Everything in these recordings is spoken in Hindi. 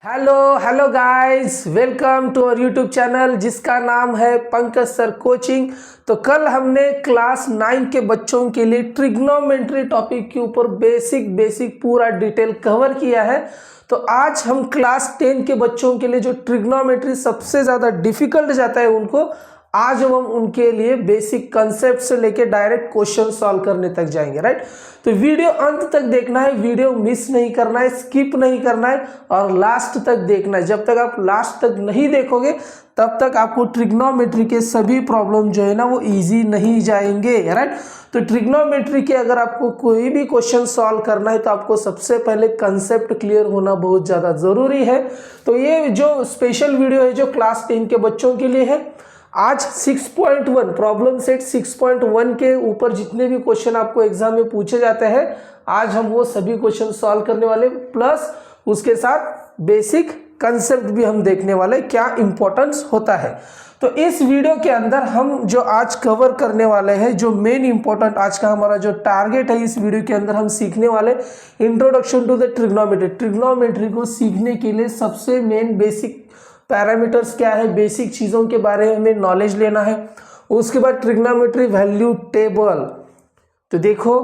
Hello hello guys, welcome to our YouTube channel जिसका नाम है पंकज सर कोचिंग। तो कल हमने क्लास 9 के बच्चों के लिए ट्रिग्नोमेट्री टॉपिक के ऊपर बेसिक पूरा डिटेल कवर किया है। तो आज हम क्लास 10 के बच्चों के लिए जो ट्रिग्नोमेट्री सबसे ज़्यादा डिफिकल्ट जाता है उनको, आज हम उनके लिए बेसिक कंसेप्ट से लेके डायरेक्ट क्वेश्चन सॉल्व करने तक जाएंगे। राइट, तो वीडियो अंत तक देखना है, वीडियो मिस नहीं करना है, स्किप नहीं करना है और लास्ट तक देखना है। जब तक आप लास्ट तक नहीं देखोगे तब तक आपको ट्रिग्नोमेट्री के सभी प्रॉब्लम जो है ना वो इजी नहीं जाएंगे। राइट, तो ट्रिग्नोमेट्री के अगर आपको कोई भी क्वेश्चन सॉल्व करना है तो आपको सबसे पहले कंसेप्ट क्लियर होना बहुत ज़्यादा ज़रूरी है। तो ये जो स्पेशल वीडियो है जो क्लास 10 के बच्चों के लिए है, आज 6.1 प्रॉब्लम सेट 6.1 के ऊपर जितने भी क्वेश्चन आपको एग्जाम में पूछे जाते हैं आज हम वो सभी क्वेश्चन सॉल्व करने वाले, प्लस उसके साथ बेसिक कंसेप्ट भी हम देखने वाले क्या इंपॉर्टेंस होता है। तो इस वीडियो के अंदर हम जो आज कवर करने वाले हैं, जो मेन इंपॉर्टेंट आज का हमारा जो टारगेट है, इस वीडियो के अंदर हम सीखने वाले introduction to the trigonometry. Trigonometry को सीखने के लिए सबसे मेन बेसिक पैरामीटर्स क्या है, बेसिक चीज़ों के बारे में हमें नॉलेज लेना है। उसके बाद ट्रिग्नोमेट्री वैल्यू टेबल। तो देखो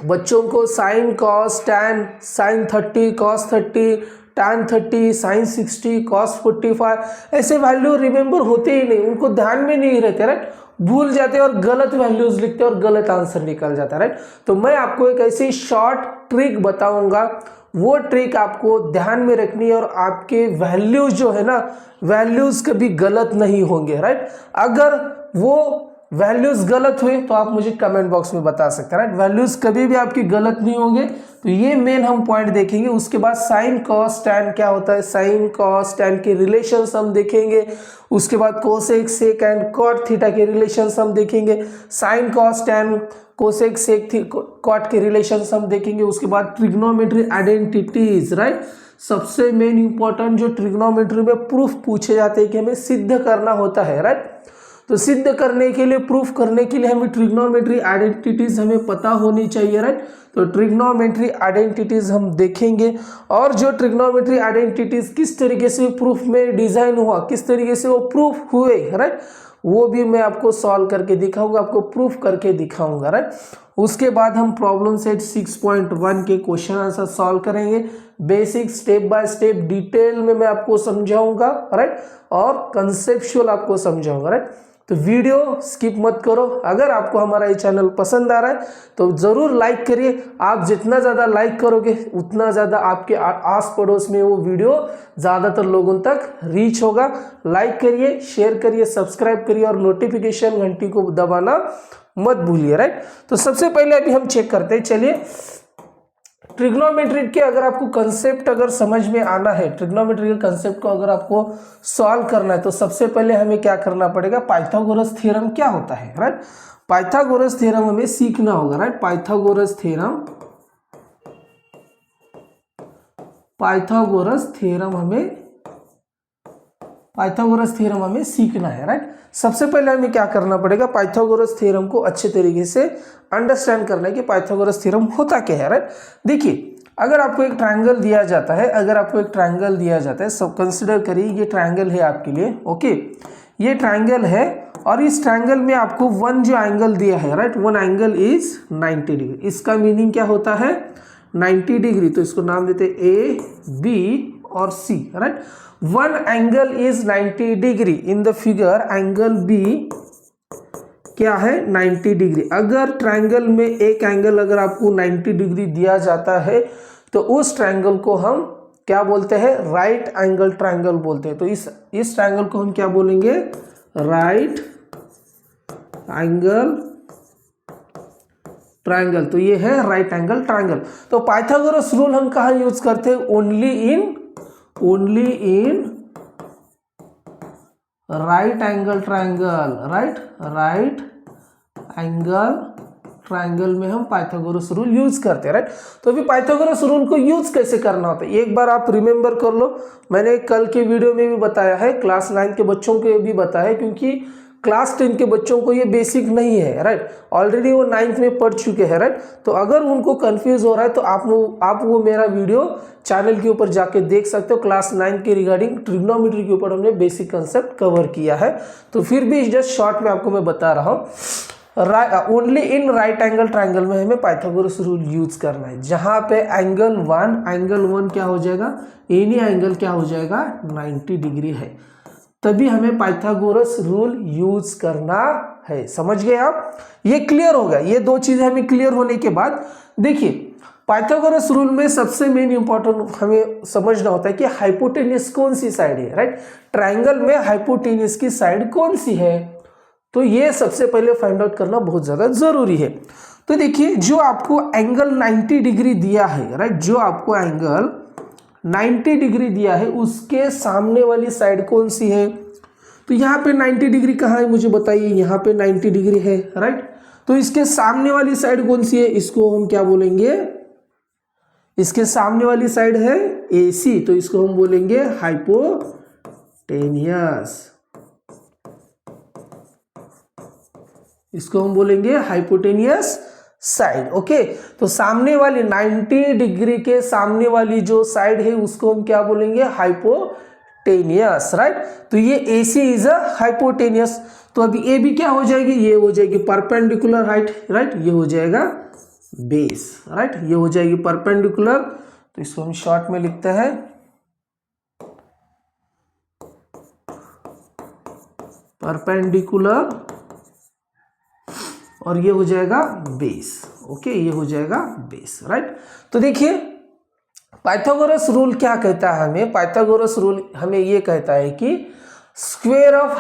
बच्चों को sine cos tan, sine 30 cos 30, tan 30, sine 60, cos 45, ऐसे वैल्यू रिमेंबर होते ही नहीं, उनको ध्यान में नहीं रहते। राइट, भूल जाते हैं और गलत वैल्यूज लिखते हैं और गलत आंसर निकल जाता है। राइट, तो मैं आपको एक ऐसी शॉर्ट ट्रिक बताऊंगा, वो ट्रिक आपको ध्यान में रखनी है और आपके वैल्यूज जो है ना, वैल्यूज कभी गलत नहीं होंगे। राइट, अगर वो वैल्यूज गलत हुए तो आप मुझे कमेंट बॉक्स में बता सकते हैं। राइट, वैल्यूज कभी भी आपकी गलत नहीं होंगे। तो ये मेन हम पॉइंट देखेंगे। उसके बाद साइन कॉस टैन क्या होता है, साइन कॉस टैन के रिलेशंस हम देखेंगे। उसके बाद cosec sec and cot theta के रिलेशंस हम देखेंगे। Sine cos tan cosec sec cot के रिलेशंस हम देखेंगे। उसके बाद ट्रिग्नोमेट्री आइडेंटिटीज। राइट, सबसे मेन इंपॉर्टेंट जो ट्रिग्नोमेट्री में प्रूफ पूछे जाते हैं कि हमें सिद्ध करना होता है। राइट, तो सिद्ध करने के लिए, प्रूफ करने के लिए हमें ट्रिग्नोमेट्री आइडेंटिटीज हमें पता होनी चाहिए। राइट, तो ट्रिग्नोमेट्री आइडेंटिटीज हम देखेंगे और जो ट्रिग्नोमेट्री आइडेंटिटीज किस तरीके से प्रूफ में डिजाइन हुआ, किस तरीके से वो प्रूफ हुए, राइट, वो भी मैं आपको सॉल्व करके दिखाऊंगा, आपको प्रूफ करके दिखाऊंगा। राइट, उसके बाद हम प्रॉब्लम सेट 6.1 के क्वेश्चन आंसर सॉल्व करेंगे। Basic step by step detail में मैं आपको समझाऊंगा। राइट, और कंसेप्चुअल आपको समझाऊंगा। राइट, तो वीडियो स्किप मत करो। अगर आपको हमारा ये चैनल पसंद आ रहा है तो ज़रूर लाइक करिए। आप जितना ज़्यादा लाइक करोगे उतना ज़्यादा आपके आस पड़ोस में वो वीडियो ज़्यादातर लोगों तक रीच होगा। लाइक करिए, शेयर करिए, सब्सक्राइब करिए और नोटिफिकेशन घंटी को दबाना मत भूलिए। राइट, तो सबसे पहले अभी हम चेक करते हैं। चलिए, ट्रिग्नोमेट्री के अगर आपको कंसेप्ट अगर समझ में आना है, ट्रिग्नोमेट्री के कंसेप्ट को अगर आपको सॉल्व करना है तो सबसे पहले हमें क्या करना पड़ेगा, पाइथागोरस थ्योरम क्या होता है। राइट, पाइथागोरस थ्योरम हमें सीखना होगा। राइट, पाइथागोरस थ्योरम हमें सीखना है। राइट, सबसे पहले हमें क्या करना पड़ेगा, पाइथागोरस थ्योरम को अच्छे तरीके से अंडरस्टैंड करना है कि पाइथागोरस थ्योरम होता क्या है। राइट, देखिए अगर आपको एक ट्रायंगल दिया जाता है, सब कंसिडर करिए ये ट्रायंगल है आपके लिए। ओके, ये ट्रायंगल है और इस ट्रायंगल में आपको वन जो एंगल दिया है, right, one angle is 90 degree. इसका मीनिंग क्या होता है, 90 डिग्री। तो इसको नाम देते ए, बी और C. Right, one angle is 90 degree. In the figure angle B क्या है, 90 डिग्री। अगर ट्रायंगल में एक एंगल अगर आपको 90 डिग्री दिया जाता है तो उस ट्रायंगल को हम क्या बोलते हैं, राइट एंगल ट्रायंगल बोलते हैं। तो इस ट्रायंगल को हम क्या बोलेंगे, राइट एंगल ट्रायंगल। तो ये है राइट एंगल ट्रायंगल। तो पाइथागोरस रूल हम कहाँ यूज करते हैं, only in right angle triangle. Right angle triangle में हम पाइथागोरस रूल यूज करते हैं। राइट, तो अभी पाइथागोरस रूल को यूज कैसे करना होता है एक बार आप रिमेंबर कर लो। मैंने कल के वीडियो में भी बताया है, क्लास 9 के बच्चों के भी बताया है, क्योंकि क्लास 10 के बच्चों को ये बेसिक नहीं है, राइट, ऑलरेडी वो 9th में पढ़ चुके हैं, राइट। तो अगर उनको कंफ्यूज हो रहा है तो आप वो मेरा वीडियो चैनल के ऊपर जाके देख सकते हो। क्लास 9 के रिगार्डिंग ट्रिग्नोमेट्री के ऊपर हमने बेसिक कंसेप्ट कवर किया है। तो फिर भी जस्ट शॉर्ट में आपको मैं बता रहा हूँ, only in right angle triangle में हमें पाइथागोरस रूल यूज करना है। जहां पे एंगल वन क्या हो जाएगा, एनी एंगल क्या हो जाएगा 90 डिग्री है, तभी हमें पाइथागोरस रूल यूज करना है। समझ गए आप? ये क्लियर हो गया। ये दो चीजें हमें क्लियर होने के बाद देखिए, पाइथागोरस रूल में सबसे मेन इंपॉर्टेंट हमें समझना होता है कि हाइपोटेन्यूस कौन सी साइड है, राइट। ट्राइंगल में हाइपोटेन्यूस की साइड कौन सी है, तो ये सबसे पहले फाइंड आउट करना बहुत ज्यादा जरूरी है। तो देखिए, जो आपको एंगल 90 डिग्री दिया है, राइट, जो आपको एंगल 90 डिग्री दिया है उसके सामने वाली साइड कौन सी है। तो यहाँ पे 90 डिग्री कहाँ है मुझे बताइए, यहाँ पे 90 डिग्री है, राइट। तो इसके सामने वाली साइड कौन सी है, इसको हम क्या बोलेंगे, इसके सामने वाली साइड है AC, तो इसको हम बोलेंगे हाइपोटेनियस, इसको हम बोलेंगे हाइपोटेनियस साइड। ओके, तो सामने वाली 90 डिग्री के सामने वाली जो साइड है उसको हम क्या बोलेंगे, हाइपोटेनियस, राइट। तो ये AC इज अ हाइपोटेनियस। तो अभी ए भी क्या हो जाएगी, ये हो जाएगी परपेंडिकुलर हाइट, राइट, ये हो जाएगा बेस, राइट, ये हो जाएगी परपेंडिकुलर। तो इसको हम शॉर्ट में लिखते हैं परपेंडिकुलर, और ये हो जाएगा बेस। ओके, ये हो जाएगा बेस, राइट। तो देखिए, पाइथागोरस रूल क्या कहता है हमें, पाइथागोरस रूल हमें ये कहता है कि स्क्वायर ऑफ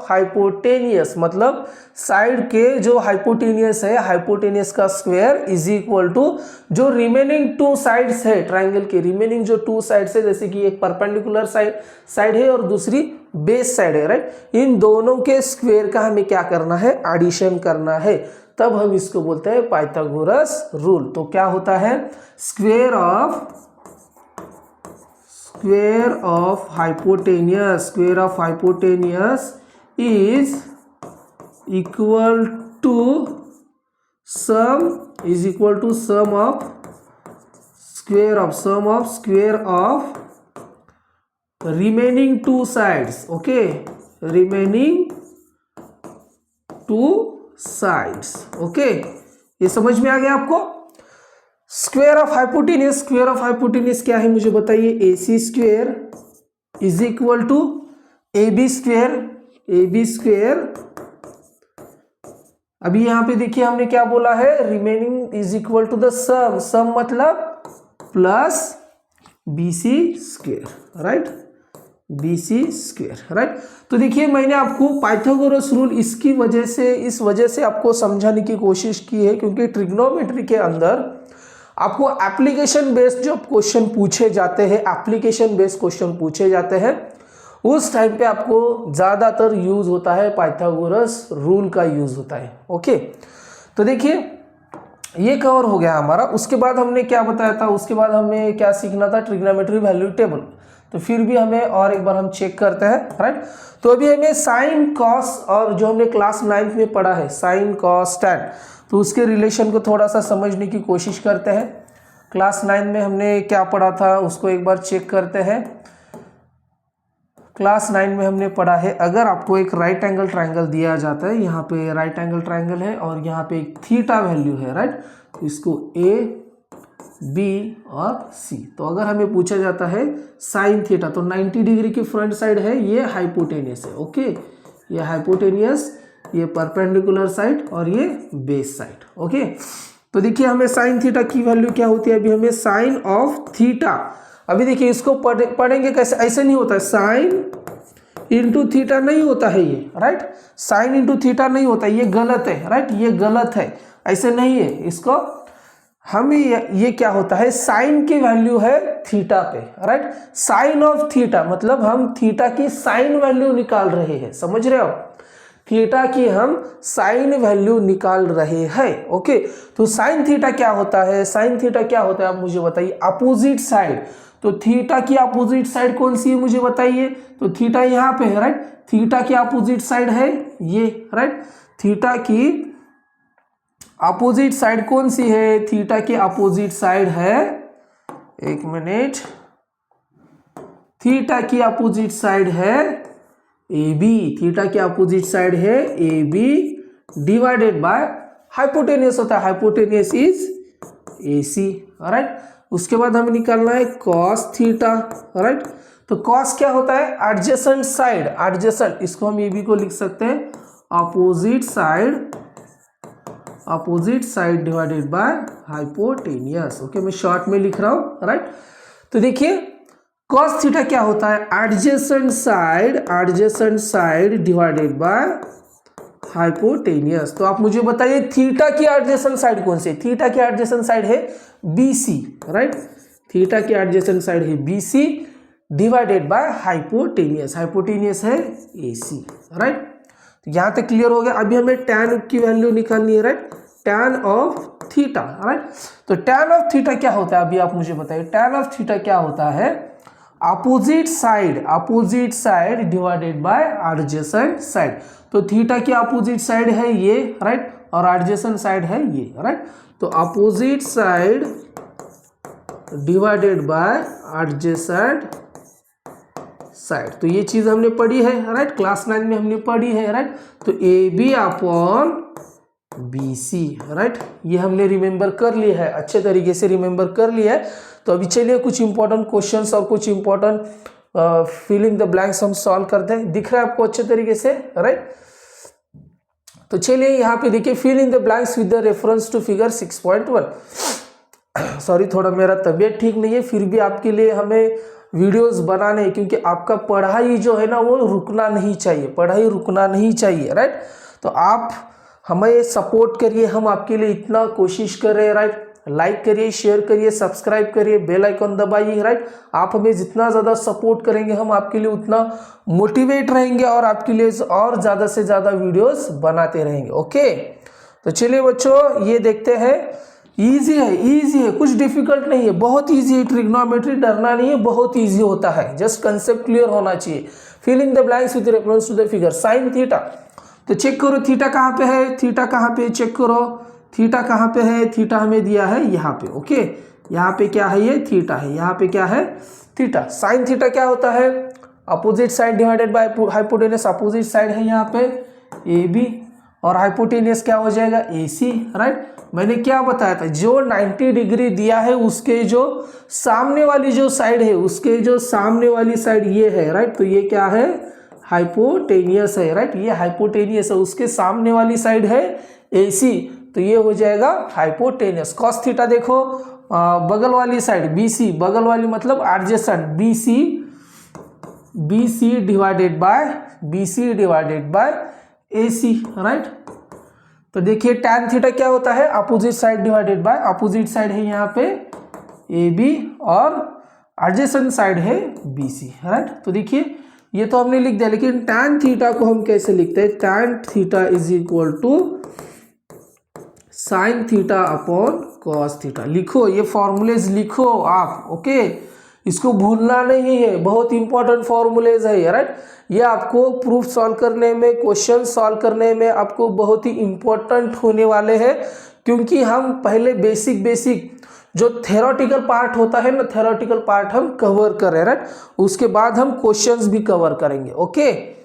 हाइपोटेनियस मतलब साइड के जो हाइपोटेनियस है, हाइपोटेनियस का स्क्वायर इज इक्वल टू जो रिमेनिंग टू साइड्स है ट्राइंगल के, रिमेनिंग जो टू साइड्स है, जैसे कि एक परपेंडिकुलर साइड है और दूसरी बेस साइड है, राइट, इन दोनों के स्क्वायर का हमें क्या करना है, एडिशन करना है, तब हम इसको बोलते हैं पाइथागोरस रूल। तो क्या होता है, square of hypotenuse is equal to sum of square of remaining two sides. Okay, remaining two sides. Okay, ये समझ में आ गया आपको। स्क्वायर ऑफ हाइपोटेनियस क्या है मुझे बताइए, AC square is equal to AB square. अभी यहां पे देखिए हमने क्या बोला है, remaining is equal to the sum मतलब plus BC square, right, BC square, right. तो देखिए, मैंने आपको पाइथागोरस रूल इस वजह से आपको समझाने की कोशिश की है, क्योंकि ट्रिग्नोमेट्री के अंदर आपको एप्लीकेशन बेस्ड जो क्वेश्चन पूछे जाते हैं, उस टाइम पे आपको ज्यादातर यूज होता है पाइथागोरस रूल का यूज होता है। ओके, तो देखिए ये कवर हो गया हमारा। उसके बाद हमने क्या बताया था, उसके बाद हमें क्या सीखना था, ट्रिग्नोमेट्री वैल्यू टेबल। तो फिर भी हमें और एक बार हम चेक करते हैं, राइट। तो अभी हमें साइन कॉस, और जो हमने क्लास 9th में पढ़ा है साइन कॉस टैन, तो उसके रिलेशन को थोड़ा सा समझने की कोशिश करते हैं। क्लास 9 में हमने क्या पढ़ा था उसको एक बार चेक करते हैं। क्लास 9 में हमने पढ़ा है, अगर आपको एक राइट एंगल ट्राइंगल दिया जाता है, यहाँ पे राइट एंगल ट्राइंगल है और यहाँ पे एक थीटा वैल्यू है, राइट, तो इसको A, B और C। तो अगर हमें पूछा जाता है साइन थीटा, तो 90 डिग्री की फ्रंट साइड है, ये हाइपोटेनियस है। ओके, ये हाइपोटेनियस, ये परपेंडिकुलर साइड और ये बेस साइड। ओके, तो देखिए हमें साइन थीटा की वैल्यू क्या होती है, अभी हमें साइन ऑफ थीटा, अभी देखिए इसको पढ़ेंगे कैसे, ऐसे नहीं होता है, साइन इंटू थीटा नहीं होता है ये, राइट, साइन इंटू थीटा नहीं होता, ये गलत है, राइट, ये गलत है, ऐसे नहीं है। इसको हमें ये क्या होता है, साइन की वैल्यू है थीटा पे, राइट, साइन ऑफ थीटा मतलब हम थीटा की साइन वैल्यू निकाल रहे हैं, समझ रहे हो, थीटा की हम साइन वैल्यू निकाल रहे हैं। ओके, तो साइन थीटा क्या होता है, साइन थीटा क्या होता है आप मुझे बताइए, अपोजिट साइड। तो थीटा की अपोजिट साइड कौन सी है मुझे बताइए। तो थीटा यहाँ पे है, राइट। थीटा की अपोजिट साइड है ये, राइट। थीटा की अपोजिट साइड कौन सी है। थीटा की अपोजिट साइड है, एक मिनट, थीटा की अपोजिट साइड है ए बी। थीटा की अपोजिट साइड है A B divided by hypotenuse होता है, hypotenuse is A C, right. उसके बाद हमें निकालना है कॉस थीटा, राइट। तो कॉस क्या होता है, एडजेसेंट साइड, एडजेसेंट, इसको हम ए बी को लिख सकते हैं opposite side, opposite side divided by hypotenuse. Okay, मैं शॉर्ट में लिख रहा हूं, राइट। तो देखिए कॉस थीटा क्या होता है, adjacent side, adjacent side divided by hypotenuse. तो आप मुझे बताइए थीटा की एडजेसेंट साइड कौन सी है। थीटा की एडजेसेंट साइड है BC, राइट। थीटा की एडजेसेंट साइड है BC divided by hypotenuse, hypotenuse है AC, राइट। तो यहां तक क्लियर हो गया। अभी हमें tan की वैल्यू निकालनी है, right, tan of theta, right. तो tan ऑफ थीटा क्या होता है, अभी आप मुझे बताइए tan ऑफ थीटा क्या होता है, opposite side, opposite side divided by adjacent side. तो थीटा की अपोजिट साइड है ये, राइट, और एडजेसेंट साइड है ये, राइट। तो opposite side divided by adjacent side, तो ये चीज हमने पढ़ी है, राइट, क्लास 9 में हमने पढ़ी है, राइट। तो A B upon B C, right, ये हमने रिमेंबर कर लिया है, अच्छे तरीके से रिमेंबर कर लिया है। तो अभी चलिए कुछ इंपॉर्टेंट क्वेश्चंस और कुछ इंपॉर्टेंट फिलिंग द ब्लैंक्स हम सॉल्व करते हैं। दिख रहा है आपको अच्छे तरीके से, राइट। तो चलिए यहाँ पे देखिए, fill in the blanks with the reference to figure 6.1। Sorry, थोड़ा मेरा तबीयत ठीक नहीं है, फिर भी आपके लिए हमें वीडियोस बनाने हैं, क्योंकि आपका पढ़ाई जो है ना वो रुकना नहीं चाहिए, पढ़ाई रुकना नहीं चाहिए, राइट। तो आप हमें सपोर्ट करिए, हम आपके लिए इतना कोशिश कर रहे हैं, राइट। लाइक करिए, शेयर करिए, सब्सक्राइब करिए, बेल आइकन दबाइए, राइट। आप हमें जितना ज़्यादा सपोर्ट करेंगे हम आपके लिए उतना मोटिवेट रहेंगे और आपके लिए और ज़्यादा से ज़्यादा वीडियोस बनाते रहेंगे। ओके, तो चलिए बच्चों ये देखते हैं। ईजी है, ईजी है, कुछ डिफिकल्ट नहीं है, बहुत ईजी है। ट्रिग्नोमेट्री डरना नहीं है, बहुत ईजी होता है, जस्ट कंसेप्ट क्लियर होना चाहिए। Fill in the blanks with reference to the figure sine theta. तो चेक करो थीटा कहाँ पे है, थीटा कहाँ पे, चेक करो थीटा कहाँ पे है। थीटा हमें दिया है यहाँ पे, ओके। यहाँ पे क्या है, ये थीटा है, यहाँ पे क्या है, थीटा। साइन थीटा क्या होता है, opposite side divided by hypotenuse, opposite side है यहाँ पे ए बी, और हाइपोटेनियस क्या हो जाएगा ए सी, राइट। मैंने क्या बताया था, जो 90 डिग्री दिया है उसके जो सामने वाली जो साइड है, उसके जो सामने वाली साइड ये है, राइट। तो ये क्या है, हाइपोटेनियस है, राइट, ये हाइपोटेनियस है, उसके सामने वाली साइड है ए सी, तो ये हो जाएगा हाइपोटेनियस। कॉस थीटा देखो, बगल वाली साइड BC, बगल वाली मतलब adjacent BC, BC divided by AC, right. तो देखिए tan थीटा क्या होता है, opposite side divided by, opposite side है यहाँ पे AB और एडजेसेंट साइड है BC, राइट। तो देखिए ये तो हमने लिख दिया, लेकिन tan थीटा को हम कैसे लिखते हैं, tan theta is equal to sine theta upon cos theta. लिखो, ये फॉर्मूलेज लिखो आप, ओके, इसको भूलना नहीं है, बहुत इंपॉर्टेंट फॉर्मूलेज है, राइट। ये आपको प्रूफ सॉल्व करने में, क्वेश्चन सॉल्व करने में आपको बहुत ही इंपॉर्टेंट होने वाले हैं, क्योंकि हम पहले बेसिक जो थ्योरेटिकल पार्ट होता है ना, थ्योरेटिकल पार्ट हम कवर कर रहे हैं, राइट। उसके बाद हम क्वेश्चंस भी कवर करेंगे, ओके।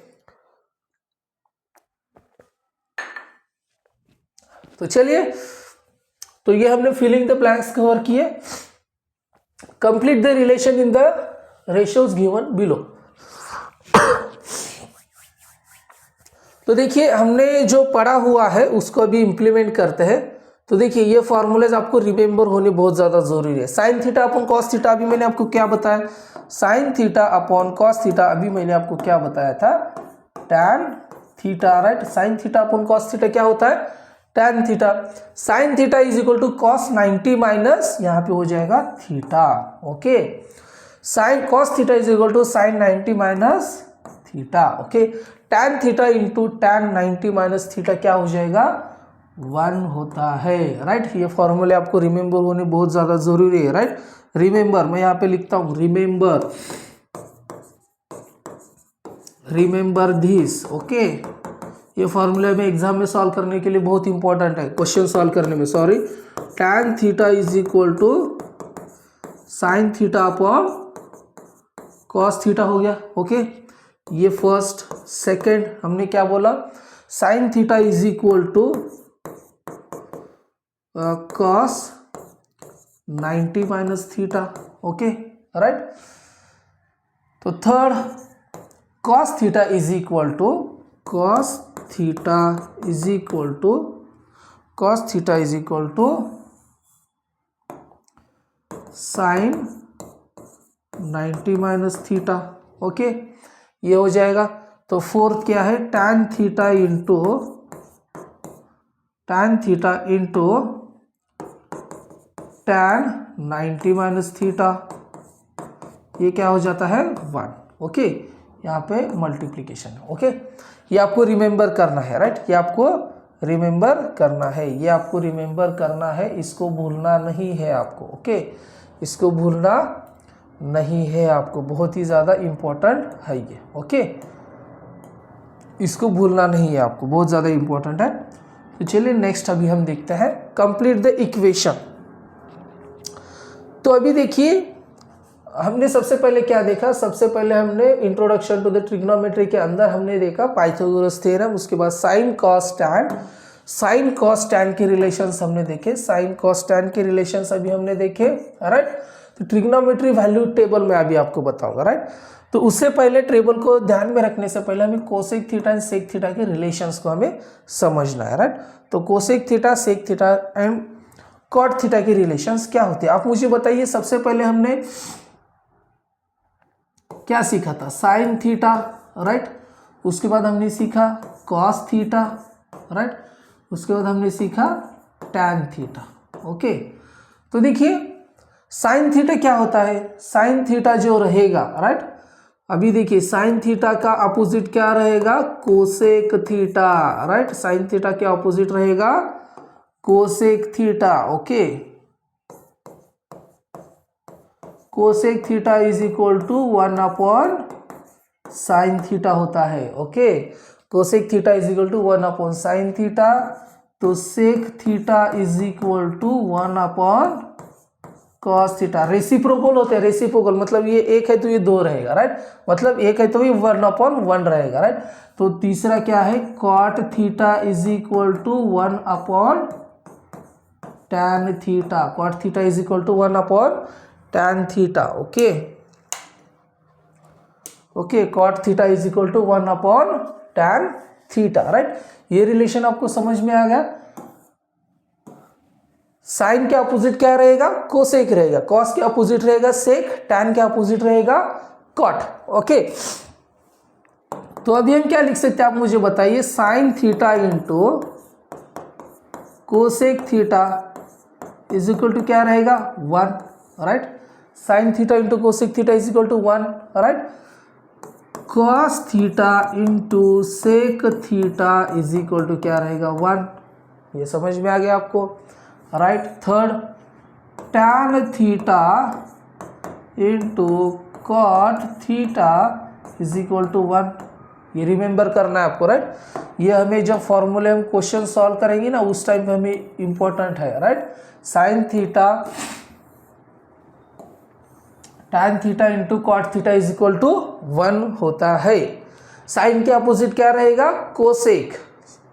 तो चलिए, तो ये हमने फिलिंग द ब्लैंक्स कवर किए। Complete the relation in the ratios given below. तो देखिए हमने जो पढ़ा हुआ है उसको अभी इंप्लीमेंट करते हैं। तो देखिए ये फॉर्मूलेज आपको रिमेंबर होने बहुत ज़्यादा जरूरी है। Sine theta upon cos theta, अभी मैंने आपको क्या बताया, sine theta upon cos theta, अभी मैंने आपको क्या बताया था, tan theta, right. Sine theta upon cos theta क्या होता है, tan theta. Sine theta is equal to cos 90 minus यहाँ पे हो जाएगा theta, okay. Sine cos theta is equal to sine 90 minus theta, okay. Tan theta into tan 90 minus theta क्या हो जाएगा, 1 होता है, राइट। ये फॉर्मूले आपको रिमेंबर होने बहुत ज़्यादा ज़रूरी है, राइट। रिमेंबर, मैं यहाँ पे लिखता हूँ रिमेंबर दिस, ओके। ये फॉर्मूले में एग्जाम में सॉल्व करने के लिए बहुत इंपॉर्टेंट है, क्वेश्चन सॉल्व करने में, sorry. tan theta is equal to sine theta upon cos theta हो गया, ओके। ये फर्स्ट। सेकंड हमने क्या बोला, sine theta is equal to cos 90 minus theta, okay, right. तो third, cos theta is equal to sine 90 minus theta, okay, ये हो जाएगा। तो फोर्थ क्या है, tan theta into tan 90 minus theta, ये क्या हो जाता है 1, ओके। यहाँ पे मल्टीप्लीकेशन है, ओके। ये आपको रिमेंबर करना है, राइट। ये आपको रिमेंबर करना है, इसको भूलना नहीं है आपको, ओके। इसको भूलना नहीं है आपको, बहुत ही ज़्यादा इम्पोर्टेंट है ये, ओके। इसको भूलना नहीं है आपको, बहुत ज़्यादा इम्पोर्टेंट है। तो चलिए नेक्स्ट अभी हम देखते हैं, कंप्लीट द इक्वेशन। तो अभी देखिए, हमने सबसे पहले क्या देखा, सबसे पहले हमने इंट्रोडक्शन टू द ट्रिग्नोमेट्री के अंदर हमने देखा पाइथागोरस थ्योरम, उसके बाद साइन कॉस टैन के रिलेशंस हमने देखे, साइन कॉस टैन के रिलेशंस अभी हमने देखे, राइट। तो ट्रिग्नोमेट्री वैल्यू टेबल में अभी आपको बताऊंगा, राइट। तो उससे पहले टेबल को ध्यान में रखने से पहले हमें cosec theta and sec theta के रिलेशंस को हमें समझना है, राइट। तो cosec theta, sec theta and cot theta के रिलेशंस क्या होते हैं, आप मुझे बताइए। सबसे पहले हमने क्या सीखा था, साइन थीटा, राइट। उसके बाद हमने सीखा कॉस थीटा, राइट। उसके बाद हमने सीखा टैन थीटा, ओके। तो देखिए साइन थीटा क्या होता है, साइन थीटा जो रहेगा, राइट। अभी देखिए साइन थीटा का अपोजिट क्या रहेगा, cosec theta, right. Sine theta के अपोजिट रहेगा cosec theta, okay. Cosec theta is equal to 1 upon sine theta होता है, okay. Cosec theta is equal to 1 upon sine theta, तो sec theta is equal to 1 upon cos theta. Reciprocal होते हैं, रेसिप्रोकल मतलब ये एक है तो ये दो रहेगा, राइट। मतलब एक है तो ये 1 अपॉन 1 रहेगा, राइट। तो तीसरा क्या है, cot theta is equal to 1 upon tan theta, cot theta is equal to 1 upon tan theta, okay, okay. Cot theta is equal to 1 upon tan theta, right. ये रिलेशन आपको समझ में आ गया। साइन के अपोजिट क्या रहेगा, कोसेक रहेगा, कॉस के अपोजिट रहेगा सेक, टैन के अपोजिट रहेगा कॉट, ओके। तो अभी हम क्या लिख सकते हैं, आप मुझे बताइए। Sine theta into cosec theta is equal to क्या रहेगा 1, right. Sine theta into cosec theta is equal to 1, right. Cos theta into sec theta is equal to क्या रहेगा 1, ये समझ में आ गया आपको, right. Third, tan theta into cot theta is equal to 1, ये रिमेंबर करना है आपको, राइट। ये हमें जब फॉर्मूले हम क्वेश्चन सॉल्व करेंगे ना, उस टाइम पे हमें इंपॉर्टेंट है, right. Sine theta tan theta into cot theta is equal to 1 होता है। साइन के अपोजिट क्या रहेगा, कोसेक।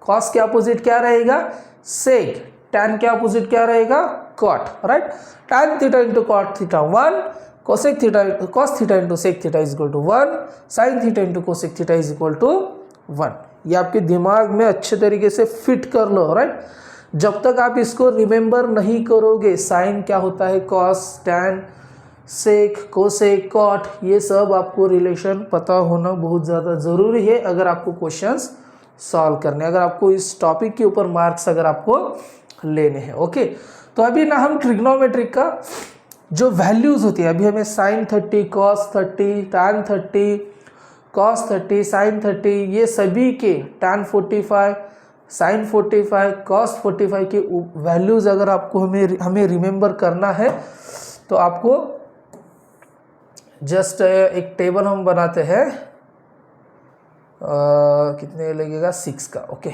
कॉस के अपोजिट क्या रहेगा, सेक। टैन के अपोजिट क्या रहेगा, cot, right. Tan theta into cot theta 1, cosec theta cos theta into sec theta is equal to 1, sine theta into cosec theta is equal to 1। ये आपके दिमाग में अच्छे तरीके से फिट कर लो, राइट। जब तक आप इसको रिमेंबर नहीं करोगे, साइन क्या होता है, कॉस, टैन, सेक, कोसेक, कॉट, ये सब आपको रिलेशन पता होना बहुत ज़्यादा ज़रूरी है अगर आपको क्वेश्चंस सॉल्व करने, अगर आपको इस टॉपिक के ऊपर मार्क्स अगर आपको लेने हैं, ओके। तो अभी ना हम ट्रिग्नोमेट्रिक का जो वैल्यूज़ होती है, अभी हमें sine 30, cos 30, tan 30, cos 30, sine 30, ये सभी के टैन 45, साइन 45 कॉस 45 के वैल्यूज़ अगर आपको हमें रिमेंबर करना है तो आपको जस्ट एक टेबल हम बनाते हैं, कितने लगेगा 6 का। ओके,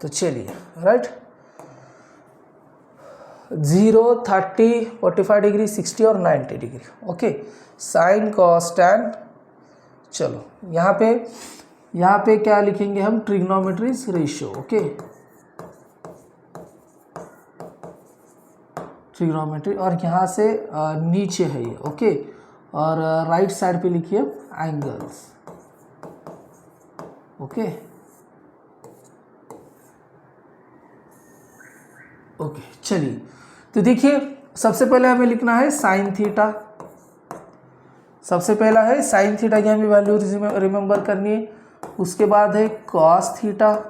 तो चलिए राइट, 0, 30, 45 डिग्री, 60 और 90 degree. Okay, sine cos tan. चलो यहाँ पे क्या लिखेंगे हम, ट्रिग्नोमेट्रीज रेशियो। ओके, ट्रिग्नोमेट्री, और यहाँ से नीचे है ये। ओके, और राइट साइड पे लिखिए एंगल्स। ओके ओके, चलिए तो देखिए सबसे पहले हमें लिखना है साइन थीटा। सबसे पहला है साइन थीटा की हमें वैल्यू रिमेंबर करनी है। उसके बाद है कॉस थीटा,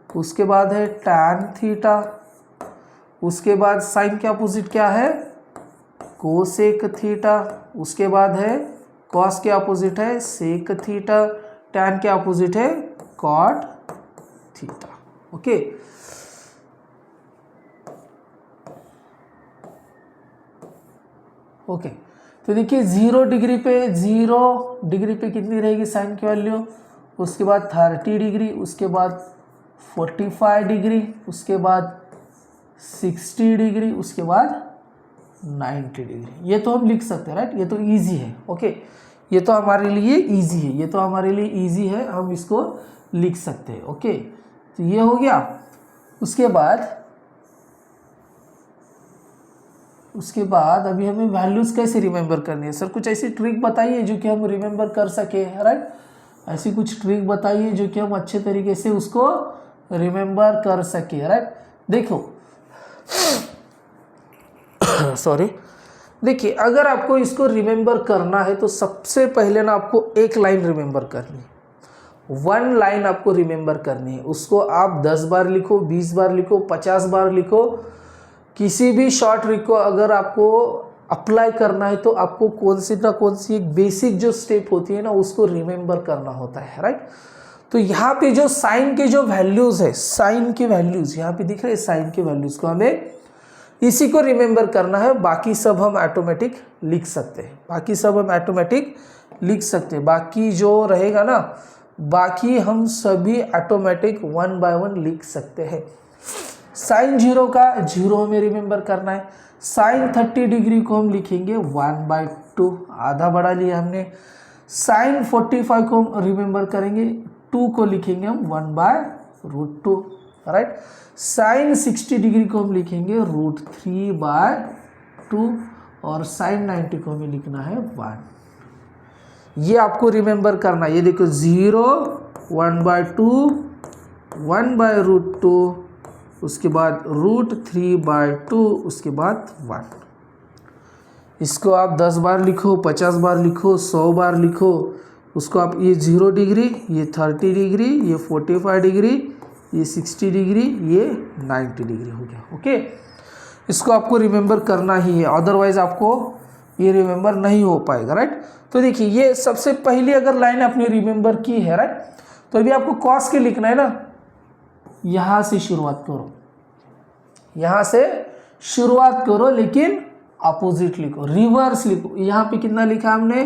उसके बाद है टैन थीटा, उसके बाद साइन के अपोजिट क्या है, कोसेक थीटा, उसके बाद है कॉस के अपोजिट है सेक थीटा, टैन के अपोजिट है कॉट थीटा। ओके, ओके, तो देखिए 0 डिग्री पे कितनी रहेगी साइन की वैल्यू, उसके बाद 30 डिग्री, उसके बाद 45 डिग्री, उसके बाद 60 डिग्री, उसके बाद 90 डिग्री। ये तो हम लिख सकते हैं राइट, ये तो इजी है। ओके, ये तो हमारे लिए इजी है, हम इसको लिख सकते हैं। ओके, तो ये हो गया। उसके बाद अभी हमें वैल्यूज़ कैसे रिमेंबर करनी है। सर कुछ ऐसी ट्रिक बताइए जो कि हम रिमेंबर कर सके, राइट। ऐसी कुछ ट्रिक बताइए जो कि हम अच्छे तरीके से उसको रिमेंबर कर सके, राइट। देखो सॉरी, देखिए अगर आपको इसको रिमेंबर करना है तो सबसे पहले ना आपको एक लाइन रिमेंबर करनी है, 1 लाइन आपको रिमेंबर करनी है। उसको आप 10 बार लिखो, 20 बार लिखो, 50 बार लिखो, किसी भी शॉर्ट ट्रिक को अगर आपको अप्लाई करना है तो आपको कौन सी एक बेसिक जो स्टेप होती है ना उसको रिमेंबर करना होता है, राइट। तो यहाँ पे जो साइन के जो वैल्यूज है, साइन के वैल्यूज यहाँ पे दिख रहे हैं, साइन के वैल्यूज को हमें इसी को रिमेंबर करना है। बाकी सब हम ऑटोमेटिक लिख सकते हैं, बाकी जो रहेगा ना, बाकी हम सभी ऑटोमेटिक 1 बाय 1 लिख सकते हैं। साइन 0 का 0 हमें रिमेंबर करना है। साइन 30 डिग्री को हम लिखेंगे 1/2, आधा बढ़ा लिया हमने। साइन 45 को हम रिमेंबर करेंगे, 2 को लिखेंगे हम 1/√2, राइट। साइन 60 डिग्री को हम लिखेंगे √3/2 और साइन 90 को हमें लिखना है 1। ये आपको रिमेंबर करना है। ये देखो 0, 1/2, 1/√2, उसके बाद √3/2, उसके बाद 1। इसको आप 10 बार लिखो, 50 बार लिखो, 100 बार लिखो। उसको आप ये 0 डिग्री, ये 30 डिग्री, ये 45 डिग्री, ये 60 डिग्री, ये 90 डिग्री हो गया। ओके, इसको आपको रिमेंबर करना ही है, अदरवाइज आपको ये रिमेंबर नहीं हो पाएगा, राइट। तो देखिए ये सबसे पहली अगर लाइन आपने रिमेंबर की है, राइट, तो अभी आपको कॉस के लिखना है ना, यहाँ से शुरुआत करो, लेकिन अपोजिट लिखो, रिवर्स लिखो। यहाँ पे कितना लिखा हमने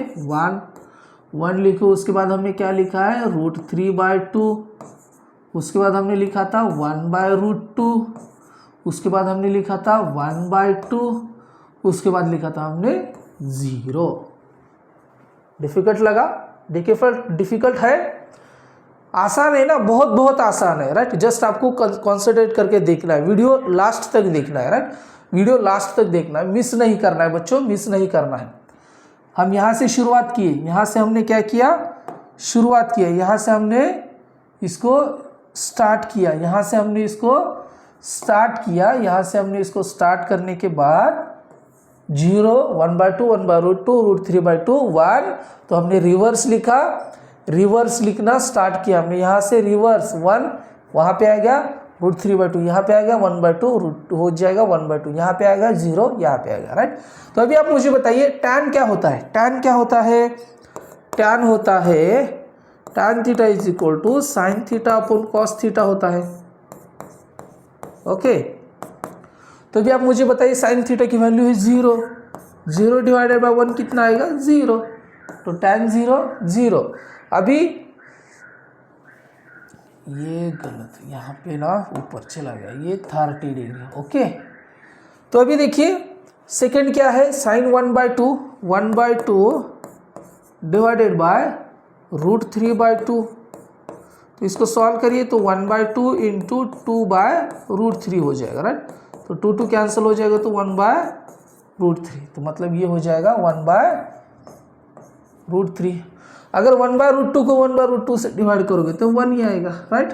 1 लिखो। उसके बाद हमने क्या लिखा है √3/2, उसके बाद हमने लिखा था 1/√2, उसके बाद हमने लिखा था 1/2, उसके बाद लिखा था हमने 0। डिफिकल्ट लगा? डिफिकल्ट है? आसान है ना, बहुत आसान है, राइट। जस्ट आपको कॉन्सेंट्रेट करके देखना है, वीडियो लास्ट तक देखना है, राइट। वीडियो लास्ट तक देखना है, मिस नहीं करना है बच्चों, मिस नहीं करना है। हम यहाँ से शुरुआत किए, यहाँ से हमने क्या किया, शुरुआत किया, यहाँ से हमने इसको स्टार्ट किया, यहाँ से हमने इसको स्टार्ट किया, यहाँ से हमने इसको स्टार्ट करने के बाद 0, 1/2, 1/√2, √3/2, 1, तो हमने रिवर्स लिखा, रिवर्स लिखना स्टार्ट किया हमने। यहाँ से रिवर्स 1 वहाँ पे आ गया, √3/2 यहाँ पे आएगा, 1/2 √2 हो जाएगा 1/2, यहाँ पे आएगा 0, यहाँ पे आएगा, राइट। तो अभी आप मुझे बताइए tan क्या होता है। tan क्या होता है? tan होता है tan theta is equal to sine theta upon cos theta होता है। ओके, तो अभी आप मुझे बताइए साइन थीटा की वैल्यू है 0, 0 डिवाइडेड बाय 1 कितना आएगा? 0, तो tan 0 0। अभी ये गलत, यहाँ पे ना ऊपर चला गया, ये 30 डिग्री। ओके, तो अभी देखिए सेकंड क्या है, साइन 1/2, 1/2 डिवाइडेड बाय √3/2। तो इसको सॉल्व करिए तो 1/2 इंटू 2/√3 हो जाएगा, राइट। तो 2 कैंसिल हो जाएगा तो 1/√3, तो मतलब ये हो जाएगा 1/√3। अगर 1/√2 को 1/√2 से डिवाइड करोगे तो 1 ही आएगा, राइट।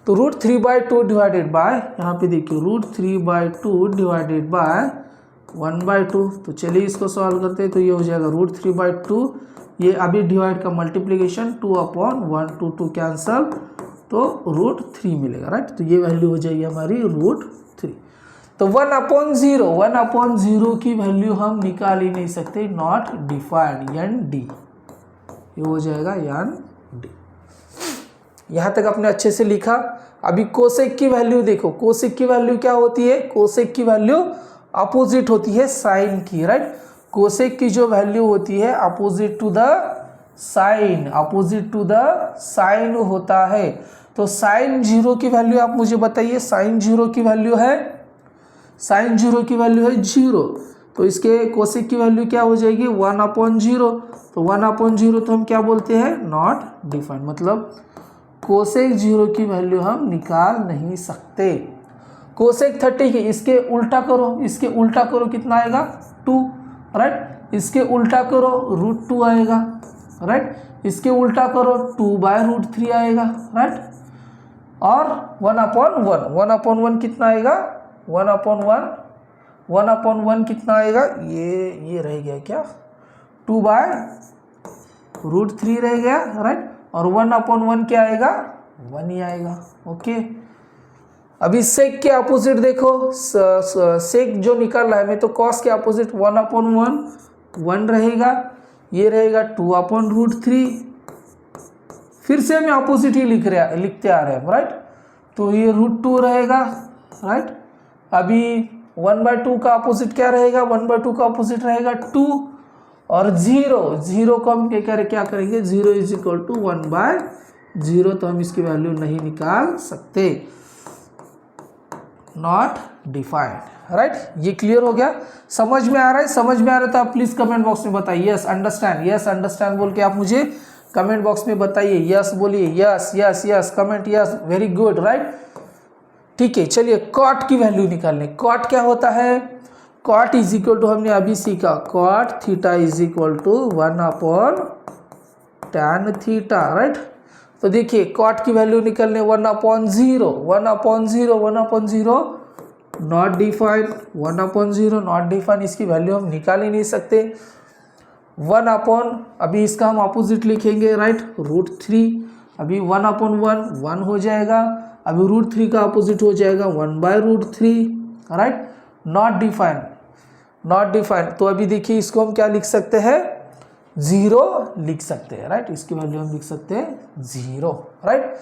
तो √3/2 डिवाइडेड बाय, यहाँ पे देखिए √3/2 डिवाइडेड बाय 1/2। तो चलिए इसको सॉल्व करते हैं, तो ये हो जाएगा √3/2, ये अभी डिवाइड का मल्टीप्लीकेशन 2/1, 2 कैंसल, तो √3 मिलेगा, राइट। तो ये वैल्यू हो जाएगी हमारी √3। तो 1/0, 1/0 की वैल्यू हम निकाल ही नहीं सकते, नॉट डिफाइंड, ND, ये हो जाएगा ND। यहाँ तक आपने अच्छे से लिखा। अभी कोसेक की वैल्यू देखो, कोसेक की वैल्यू क्या होती है? कोसेक की वैल्यू अपोजिट होती है साइन की, राइट। कोसेक की जो वैल्यू होती है opposite to the sine, opposite to the sine होता है। तो साइन 0 की वैल्यू आप मुझे बताइए, साइन 0 की वैल्यू है, साइन 0 की वैल्यू है 0, तो इसके कोसेक की वैल्यू क्या हो जाएगी? 1/0। तो 1/0 तो हम क्या बोलते हैं? नॉट डिफाइंड, मतलब कोसेक 0 की वैल्यू हम निकाल नहीं सकते। कोसेक 30 की इसके उल्टा करो, इसके उल्टा करो कितना आएगा? 2, राइट। इसके उल्टा करो √2 आएगा, राइट। इसके उल्टा करो 2/√3 आएगा, राइट। और 1/1, 1/1 कितना आएगा? 1/1 कितना आएगा? ये रह गया क्या? 2/√3 रह गया, राइट। और 1/1 क्या आएगा? 1 ही आएगा। ओके, अभी सेक के अपोजिट देखो, सेक जो निकाल रहा है मैं, तो कॉस के अपोजिट 1/1 1 रहेगा, ये रहेगा 2/√3। फिर से हमें अपोजिट ही लिखते आ रहे हैं, राइट। तो ये √2 रहेगा, राइट। अभी 1/2 का अपोजिट क्या रहेगा? 1/2 का अपोजिट रहेगा 2, और 0 को हम क्या करेंगे? 0 इज इक्वल टू 1/0, तो हम इसकी वैल्यू नहीं निकाल सकते, नॉट डिफाइंड, राइट। ये क्लियर हो गया? समझ में आ रहा है? समझ में आ रहा है तो आप प्लीज कमेंट बॉक्स में बताइए यस अंडरस्टैंड, यस अंडरस्टैंड बोल के आप मुझे कमेंट बॉक्स में बताइए, यस बोलिए, yes yes yes, comment yes, very good, right. ठीक है, चलिए कॉट की वैल्यू निकालने। कॉट क्या होता है? कॉट इज इक्वल टू, हमने अभी सीखा, cot theta is equal to 1/tan theta, right. तो देखिए कॉट की वैल्यू निकलने 1/0, 1/0, 1/0 नॉट डिफाइंड, 1/0 नॉट डिफाइंड, इसकी वैल्यू हम निकाल ही नहीं सकते। 1/, अभी इसका हम अपोजिट लिखेंगे, राइट, √3। अभी 1/1 1 हो जाएगा, अभी √3 का अपोजिट हो जाएगा 1/√3, right. Not defined, not defined, तो अभी देखिए इसको हम क्या लिख सकते हैं? 0 लिख सकते हैं, राइट। इसकी वैल्यू हम लिख सकते हैं 0, राइट।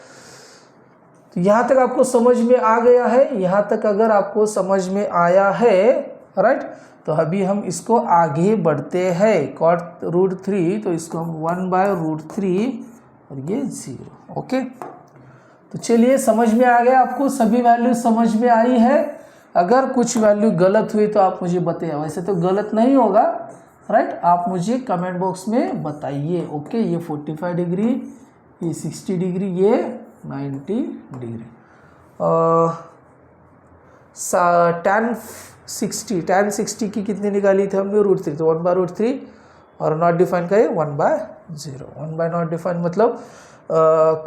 तो यहाँ तक आपको समझ में आ गया है? यहाँ तक अगर आपको समझ में आया है, राइट, तो अभी हम इसको आगे बढ़ते हैं। कॉट √3, तो इसको हम 1/√3 और ये 0। ओके, तो चलिए समझ में आ गया आपको? सभी वैल्यू समझ में आई है? अगर कुछ वैल्यू गलत हुई तो आप मुझे बताइए, वैसे तो गलत नहीं होगा, राइट। आप मुझे कमेंट बॉक्स में बताइए। ओके, ये 45 डिग्री, ये 60 डिग्री, ये 90 डिग्री। tan 60 की कितनी निकाली थी हमने? √3, तो 1/√3, और नॉट डिफाइन का ये 1/0, 1 नॉट डिफाइन मतलब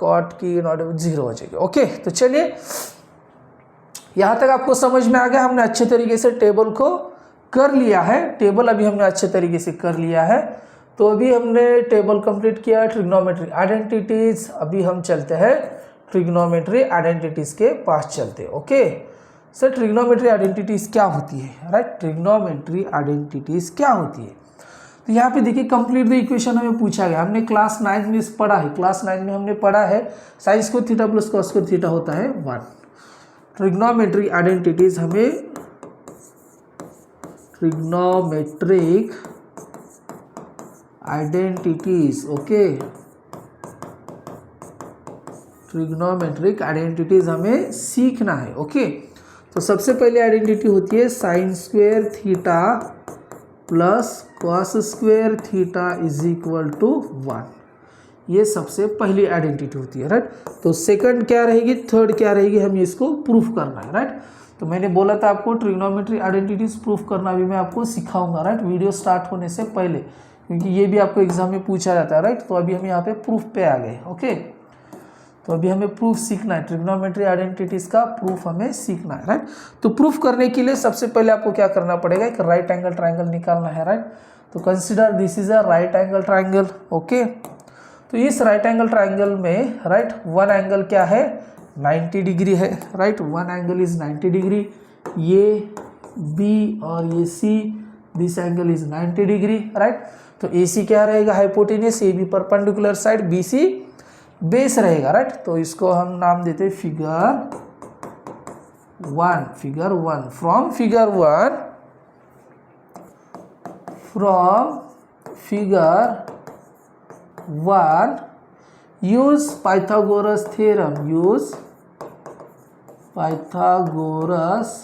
कॉट की नॉट 0 हो जाएगी। ओके, तो चलिए यहाँ तक आपको समझ में आ गया? हमने अच्छे तरीके से टेबल को कर लिया है, टेबल अभी हमने अच्छे तरीके से कर लिया है। तो अभी हमने टेबल कंप्लीट किया, ट्रिग्नोमेट्रिक आइडेंटिटीज। अभी हम चलते हैं ट्रिग्नोमेट्री आइडेंटिटीज के पास चलते। ओके सर, ट्रिग्नोमेट्री आइडेंटिटीज क्या होती है, राइट? ट्रिग्नोमेट्री आइडेंटिटीज क्या होती है? तो यहाँ पे देखिए कंप्लीट द इक्वेशन हमें पूछा गया। हमने क्लास 9 में पढ़ा है, क्लास 9 में हमने पढ़ा है sine square theta plus cos square theta होता है 1। ट्रिग्नोमेट्री आइडेंटिटीज हमें trigonometric identities, okay, trigonometric identities हमें सीखना है। ओके तो सबसे पहले आइडेंटिटी होती है sine square theta plus cos square theta is equal to 1। ये सबसे पहली आइडेंटिटी होती है, राइट? तो सेकंड क्या रहेगी, थर्ड क्या रहेगी, हमें इसको प्रूफ करना है, राइट? तो मैंने बोला था आपको ट्रिग्नोमेट्री आइडेंटिटीज प्रूफ करना भी मैं आपको सिखाऊंगा, राइट? वीडियो स्टार्ट होने से पहले, क्योंकि ये भी आपको एग्जाम में पूछा जाता है, राइट? तो अभी हम यहाँ पे प्रूफ पे आ गए। ओके तो अभी हमें प्रूफ सीखना है, ट्रिग्नोमेट्री आइडेंटिटीज का प्रूफ हमें सीखना है, राइट? तो प्रूफ करने के लिए सबसे पहले आपको क्या करना पड़ेगा, एक राइट एंगल ट्राइंगल निकालना है, राइट? तो consider this is a right angle triangle. Okay तो इस राइट एंगल ट्राइंगल में, राइट, वन एंगल क्या है, 90 डिग्री है, right? One angle is 90 degree. ये बी और ये C, this angle is 90 degree, right? तो ए सी क्या रहेगा, hypotenuse, A B perpendicular side, B C base रहेगा, राइट? तो इसको हम नाम देते figure 1। Figure 1 from figure 1 use Pythagoras theorem, use Pythagoras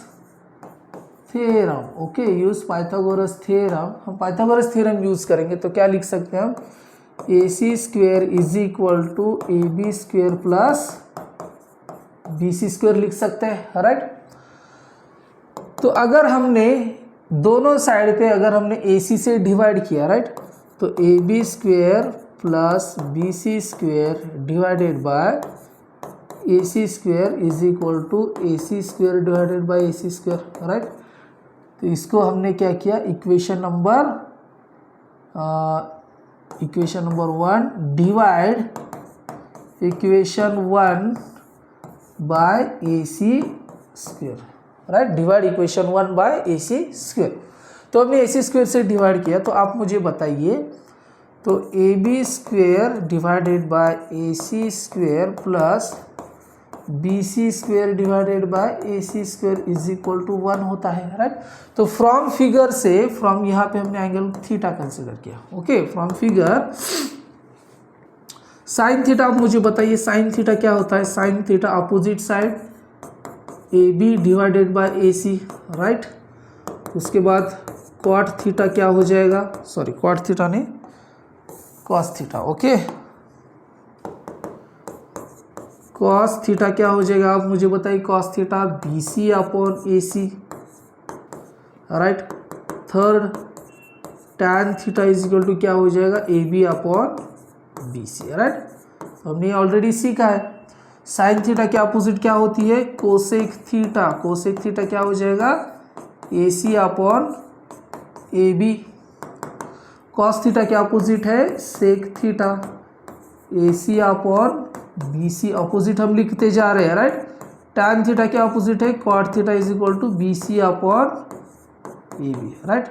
theorem. Okay use Pythagoras theorem, हम पाइथागोरस थ्योरम यूज करेंगे तो क्या लिख सकते हैं हम, A C square is equal to A B square plus B C square लिख सकते हैं, राइट? तो अगर हमने दोनों साइड पे अगर हमने ए सी से डिवाइड किया, राइट, तो A B square plus B C square divided by A C square is equal to A C square divided by A C square, right? तो इसको हमने क्या किया, equation number 1 divide equation 1 by A C square, right? Divide equation 1 by A C square. तो हमने ए सी स्क्वेयर से डिवाइड किया, तो आप मुझे बताइए, तो A B square divided by A C square plus B C square divided by A C square is equal to 1 होता है, राइट? तो फ्रॉम फिगर से, फ्रॉम यहाँ पे हमने एंगल थीटा कंसिडर किया। Okay from figure sine theta, आप मुझे बताइए साइन थीटा क्या होता है, sine theta opposite side A B divided by A C, right? उसके बाद कॉट थीटा क्या हो जाएगा, सॉरी कॉट थीटा नहीं, cos theta. Okay cos theta क्या हो जाएगा, आप मुझे बताइए, cos theta B C upon A C, right? Third tan theta is equal to क्या हो जाएगा, A B upon B C, right? हमने ऑलरेडी सीखा है। साइन थीटा के अपोजिट क्या होती है, कोसेक थीटा, कोसेक थीटा क्या हो जाएगा, A C upon A B. Cos theta के अपोजिट है sec theta, A C upon B C, opposite हम लिखते जा रहे हैं, राइट? टैन थीटा के अपोजिट है cot theta is equal to B C upon A B, right?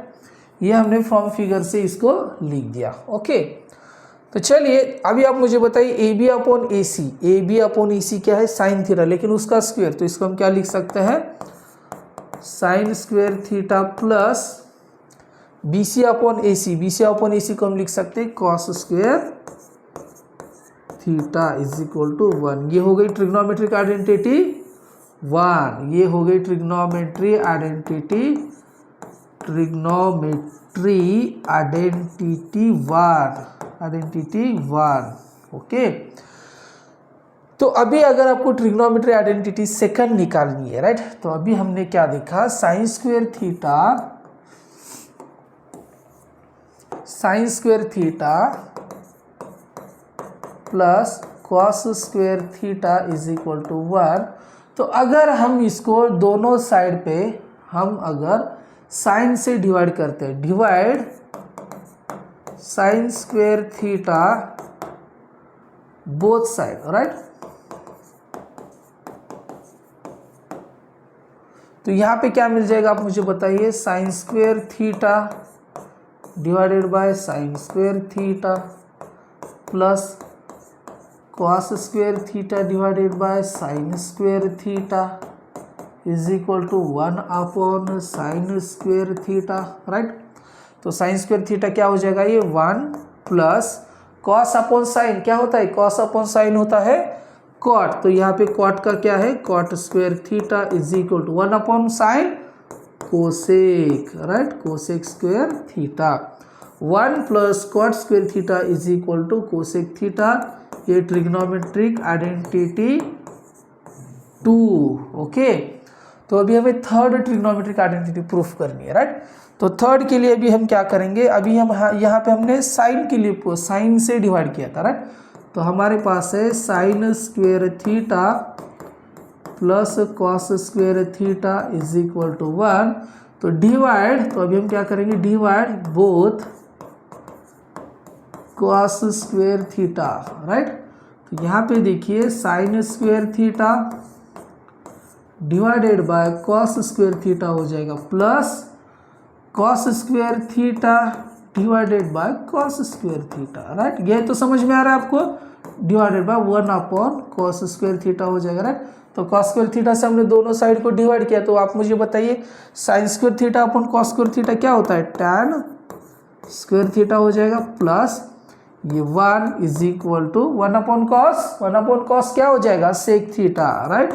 ये हमने फ्रॉम फिगर से इसको लिख दिया। ओके तो चलिए अभी आप मुझे बताइए, A B upon A C, A B upon A C क्या है, साइन थीटा, लेकिन उसका स्क्वायर, तो इसको हम क्या लिख सकते हैं, sine square theta plus B C upon A C, B C upon A C को हम लिख सकते हैं cos square theta is equal to 1। ये हो गई ट्रिग्नोमेट्रिक आइडेंटिटी 1, ये हो गई trigonometry identity, trigonometry identity 1। Okay तो अभी अगर आपको ट्रिग्नोमेट्री आइडेंटिटी सेकंड निकालनी है, राइट? तो अभी हमने क्या देखा, sine square theta plus cos square theta is equal to 1। तो अगर हम इसको दोनों साइड पे हम अगर साइन से डिवाइड करते हैं, divide sine square theta both side, right? तो यहाँ पे क्या मिल जाएगा आप मुझे बताइए, sine square theta divided by sine square theta plus cos square theta divided by sine square theta is equal to 1 upon sine square theta, right. तो साइन स्क्वेयर थीटा क्या हो जाएगा, ये 1 प्लस कॉस अपॉन साइन क्या होता है, कॉस अपॉन साइन होता है कॉट, तो यहाँ पे कॉट का क्या है, cot square theta is equal to 1 upon sine cosec, right, cosec square theta. 1 plus cot square theta is equal to cosec theta, ये ट्रिग्नोमेट्रिक आइडेंटिटी 2, ओके। तो अभी हमें थर्ड ट्रिग्नोमेट्रिक आइडेंटिटी प्रूफ करनी है, राइट। तो थर्ड के लिए अभी हम क्या करेंगे, अभी हम यहाँ पे हमने साइन के लिए साइन से डिवाइड किया था, राइट। तो हमारे पास है sine square theta plus cos square theta is equal to 1, तो डिवाइड, तो अभी हम क्या करेंगे, divide both cos square theta, right. तो यहाँ पे देखिए sine square theta divided by cos square theta हो जाएगा plus cos square theta divided by cos square theta, right. ये तो समझ में आ रहा है आपको, divided by 1 upon cos square theta हो जाएगा, राइट। तो कॉस स्क्वेयर थीटा से हमने दोनों साइड को डिवाइड किया, तो आप मुझे बताइए sine square theta upon cos square theta क्या होता है, टैन स्क्वेयर थीटा हो जाएगा प्लस ये 1 is equal to 1 upon cos क्या हो जाएगा, सेक थीटा, राइट।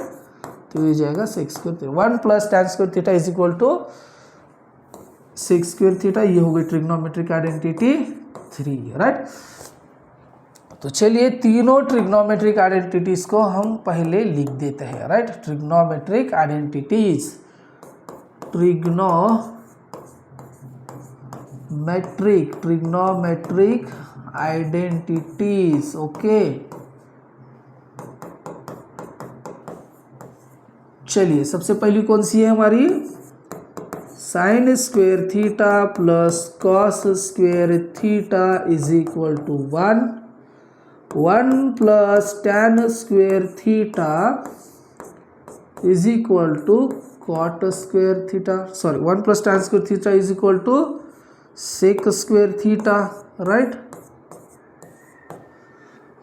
तो ये जाएगा sec square theta, 1 plus tan square theta is equal to sec square theta, ये हो गई ट्रिग्नोमेट्रिक आइडेंटिटी 3, राइट। तो चलिए तीनों ट्रिग्नोमेट्रिक आइडेंटिटीज को हम पहले लिख देते हैं, right. Trigonometric identities, trigonometric identities, okay. चलिए सबसे पहली कौन सी है हमारी, sine square theta plus cos square theta is equal to 1 plus tan square theta is equal to cot square theta, 1 plus tan square theta is equal to sec square theta, right.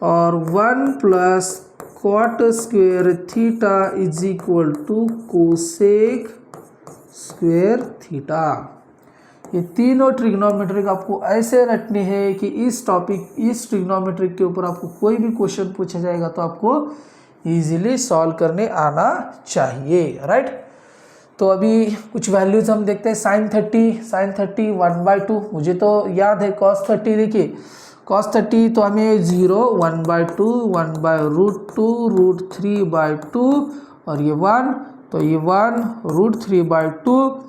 और 1 plus cot square theta is equal to cosec square theta. ये तीनों ट्रिग्नोमेट्रिक आपको ऐसे रटने हैं कि इस ट्रिग्नोमेट्रिक के ऊपर आपको कोई भी क्वेश्चन पूछा जाएगा तो आपको इजीली सॉल्व करने आना चाहिए, राइट। तो अभी कुछ वैल्यूज हम देखते हैं, साइन 30 1/2, मुझे तो याद है कॉस 30, देखिए कॉस 30 तो हमें 0 1/2 1/√2 √3/2 और ये 1, तो ये 1 √3/2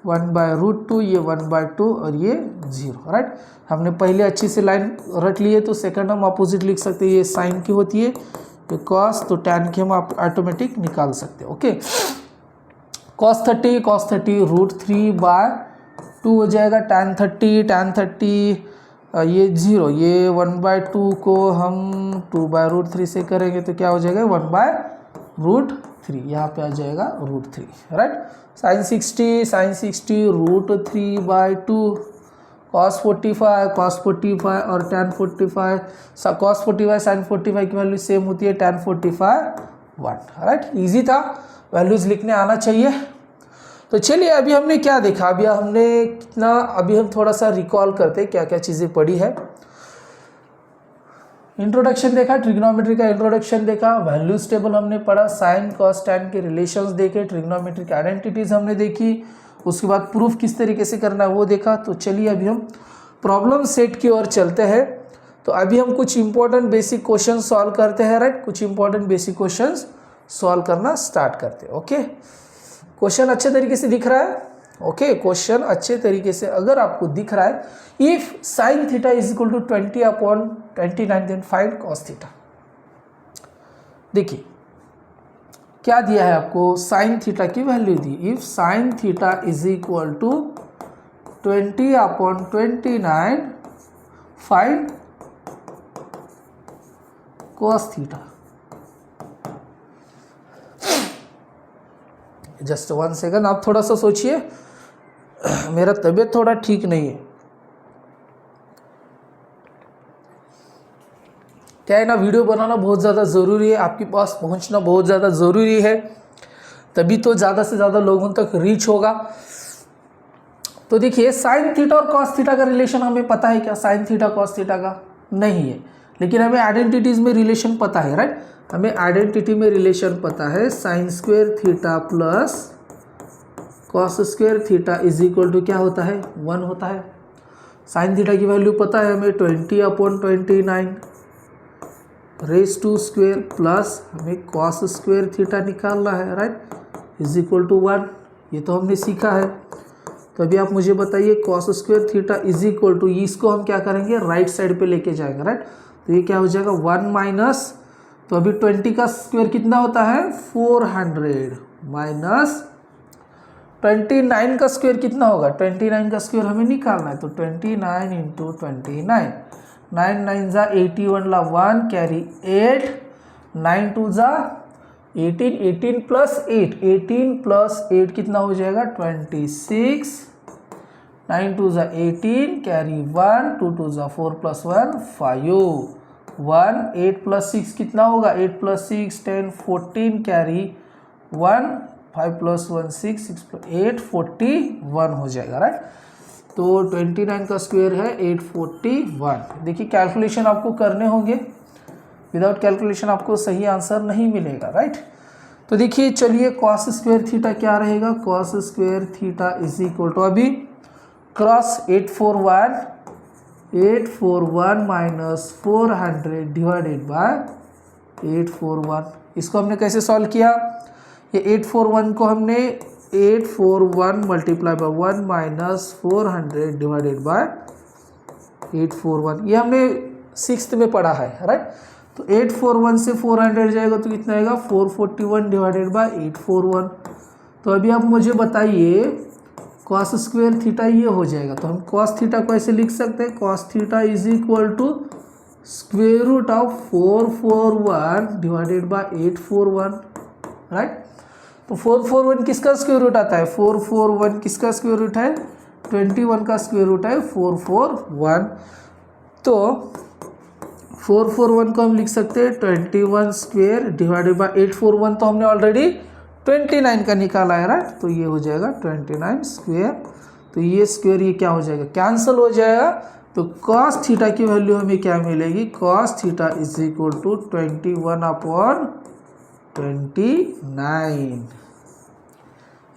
1/√2 ये 1/2 और ये 0, राइट। हमने पहले अच्छी से लाइन रट ली है, तो सेकंड हम अपोजिट लिख सकते हैं, ये साइन की होती है, ये कॉस, तो टैन की हम ऑटोमेटिक निकाल सकते हैं, ओके। कॉस 30 √3/2 हो जाएगा, टैन 30 ये 0, ये 1/2 को हम 2/√3 से करेंगे तो क्या हो जाएगा 1/√3, यहाँ पे आ जाएगा √3, राइट। साइन 60 √3/2, कॉस 45 और टैन 45, कॉस 45 साइन 45 की वैल्यू सेम होती है, टैन 45 1, राइट। इजी था, वैल्यूज लिखने आना चाहिए। तो चलिए अभी हमने क्या देखा, अभी हम थोड़ा सा रिकॉल करते हैं क्या क्या चीज़ें पढ़ी है। इंट्रोडक्शन देखा, ट्रिग्नोमेट्री का इंट्रोडक्शन देखा, वैल्यूज टेबल हमने पढ़ा, साइन कॉस टैन के रिलेशंस देखे, ट्रिग्नोमेट्रिक आइडेंटिटीज हमने देखी, उसके बाद प्रूफ किस तरीके से करना है वो देखा। तो चलिए अभी हम प्रॉब्लम सेट की ओर चलते हैं। तो अभी हम कुछ इंपॉर्टेंट बेसिक क्वेश्चन सॉल्व करते हैं, राइट। कुछ इंपॉर्टेंट बेसिक क्वेश्चन सॉल्व करना स्टार्ट करते हैं, ओके। क्वेश्चन अच्छे तरीके से दिख रहा है, ओके। क्वेश्चन अच्छे तरीके से अगर आपको दिख रहा है, if sine theta is equal to 20/29 then find cos theta. देखिए क्या दिया है आपको, साइन थीटा की वैल्यू दी, if sine theta is equal to 20/29 find cos theta. Just 1 second, आप थोड़ा सा सोचिए, मेरा तबीयत थोड़ा ठीक नहीं है। क्या है ना, वीडियो बनाना बहुत ज़्यादा ज़रूरी है, आपके पास पहुंचना बहुत ज़्यादा ज़रूरी है, तभी तो ज़्यादा से ज़्यादा लोगों तक रीच होगा। तो देखिए साइन थीटा और कॉस थीटा का रिलेशन हमें पता है क्या? साइन थीटा कॉस थीटा का नहीं है, लेकिन हमें आइडेंटिटीज़ में रिलेशन पता है, राइट? हमें आइडेंटिटी में रिलेशन पता है, sine square theta plus cos square theta is equal to क्या होता है? 1 होता है। साइन थीटा की वैल्यू पता है हमें 20/29 रेज टू स्क्वायर प्लस हमें कॉस स्क्वायर थीटा निकालना है, राइट? इज इक्वल टू 1, ये तो हमने सीखा है। तो अभी आप मुझे बताइए cos square theta is equal to, इसको हम क्या करेंगे? राइट साइड पे लेके जाएंगे, राइट? तो ये क्या हो जाएगा? 1 माइनस, तो अभी 20 का स्क्वायर कितना होता है? 400 माइनस 29 का स्क्वायर कितना होगा? 29 का स्क्वायर हमें निकालना है, तो 29 इंटू 29, 9 9 जा 81 ला 1 कैरी 8, 9 2 जा 18, 18 प्लस 8, 18 प्लस 8 कितना हो जाएगा? 26, 9 2 जा 18 कैरी 1, 2 2 जा 4 प्लस 1 5, 1 8 प्लस 6 कितना होगा? 8 प्लस 6 10 14 कैरी 1, 5 प्लस 1 6, 6 प्लस 8 41 हो जाएगा, राइट? तो 29 का स्क्वायर है 841। देखिए कैलकुलेशन आपको करने होंगे, विदाउट कैलकुलेशन आपको सही आंसर नहीं मिलेगा, राइट? तो देखिए चलिए कॉस स्क्वायर थीटा क्या रहेगा? Cos square theta is equal to, अभी क्रॉस 841 माइनस 400 डिवाइडेड बाय 841। इसको हमने कैसे सॉल्व किया? ये 841 को हमने 841 multiply by 1 minus 400 divided by 841, ये हमने 6th में पढ़ा है, राइट? तो 841 से 400 जाएगा तो कितना आएगा? 441 डिवाइडेड बाय 841। तो अभी आप मुझे बताइए कॉस स्क्वायर थीटा ये हो जाएगा, तो हम कॉस थीटा को ऐसे लिख सकते हैं, cos theta is equal to square root of 441 divided by 841, right? तो 441 किसका स्क्वायर रूट आता है? 441 किसका स्क्वायर रूट है? 21 का स्क्वायर रूट है 441। तो 441 को हम लिख सकते हैं 21 स्क्वायर डिवाइडेड बाय 841, तो हमने ऑलरेडी 29 का निकाला है, राइट? तो ये हो जाएगा 29 स्क्वायर, तो ये स्क्वायर ये क्या हो जाएगा? कैंसिल हो जाएगा। तो कॉस थीटा की वैल्यू हमें क्या मिलेगी? Cos theta is equal to 21/29।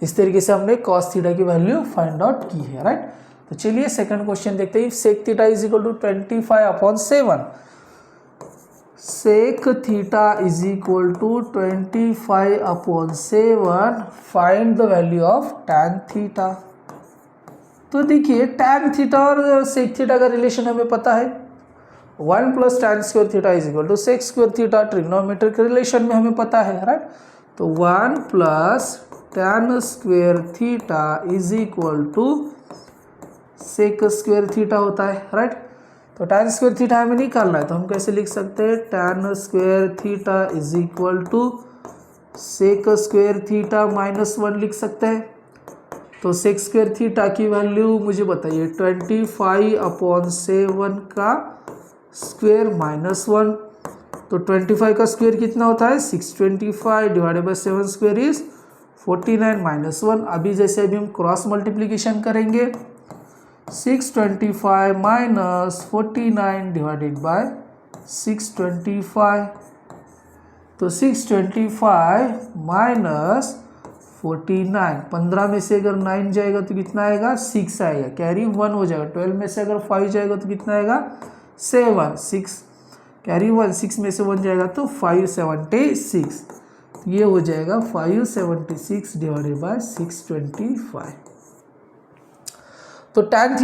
इस तरीके से हमने कॉस थीटा की वैल्यू फाइंड आउट की है, राइट? तो चलिए सेकंड क्वेश्चन देखते हैं। Sec theta is equal to 25/7, sec theta is equal to 25/7, find the value of tan theta. तो देखिए टैन थीटा और सेक थीटा का रिलेशन हमें पता है, 1 plus tan square theta is equal to sec square theta, trigonometric relation में हमें पता है, राइट? तो 1 plus tan square theta is equal to sec square theta होता है, राइट? तो टैन स्क्वायर थीटा हमें निकालना है, तो हम कैसे लिख सकते हैं? Tan square theta is equal to sec square theta minus 1 लिख सकते हैं। तो सेक स्क्वायर थीटा की वैल्यू मुझे बताइए, 25/7 का स्क्वायर माइनस 1, तो 25 का स्क्वायर कितना होता है? 625 divided by 7 square is 49 minus 1। अभी जैसे अभी हम क्रॉस मल्टीप्लीकेशन करेंगे, 625 माइनस 49 डिवाइडेड बाय 625, तो 625 माइनस 49, 15 में से अगर 9 जाएगा तो कितना आएगा? 6 आएगा, कैरी 1 हो जाएगा। 12 में से अगर 5 जाएगा तो कितना आएगा? 7, 6 कैरी 1, 6 में से 1 जाएगा तो 576, ये हो जाएगा 576 डिवाइडेड बाय 625। तो टैन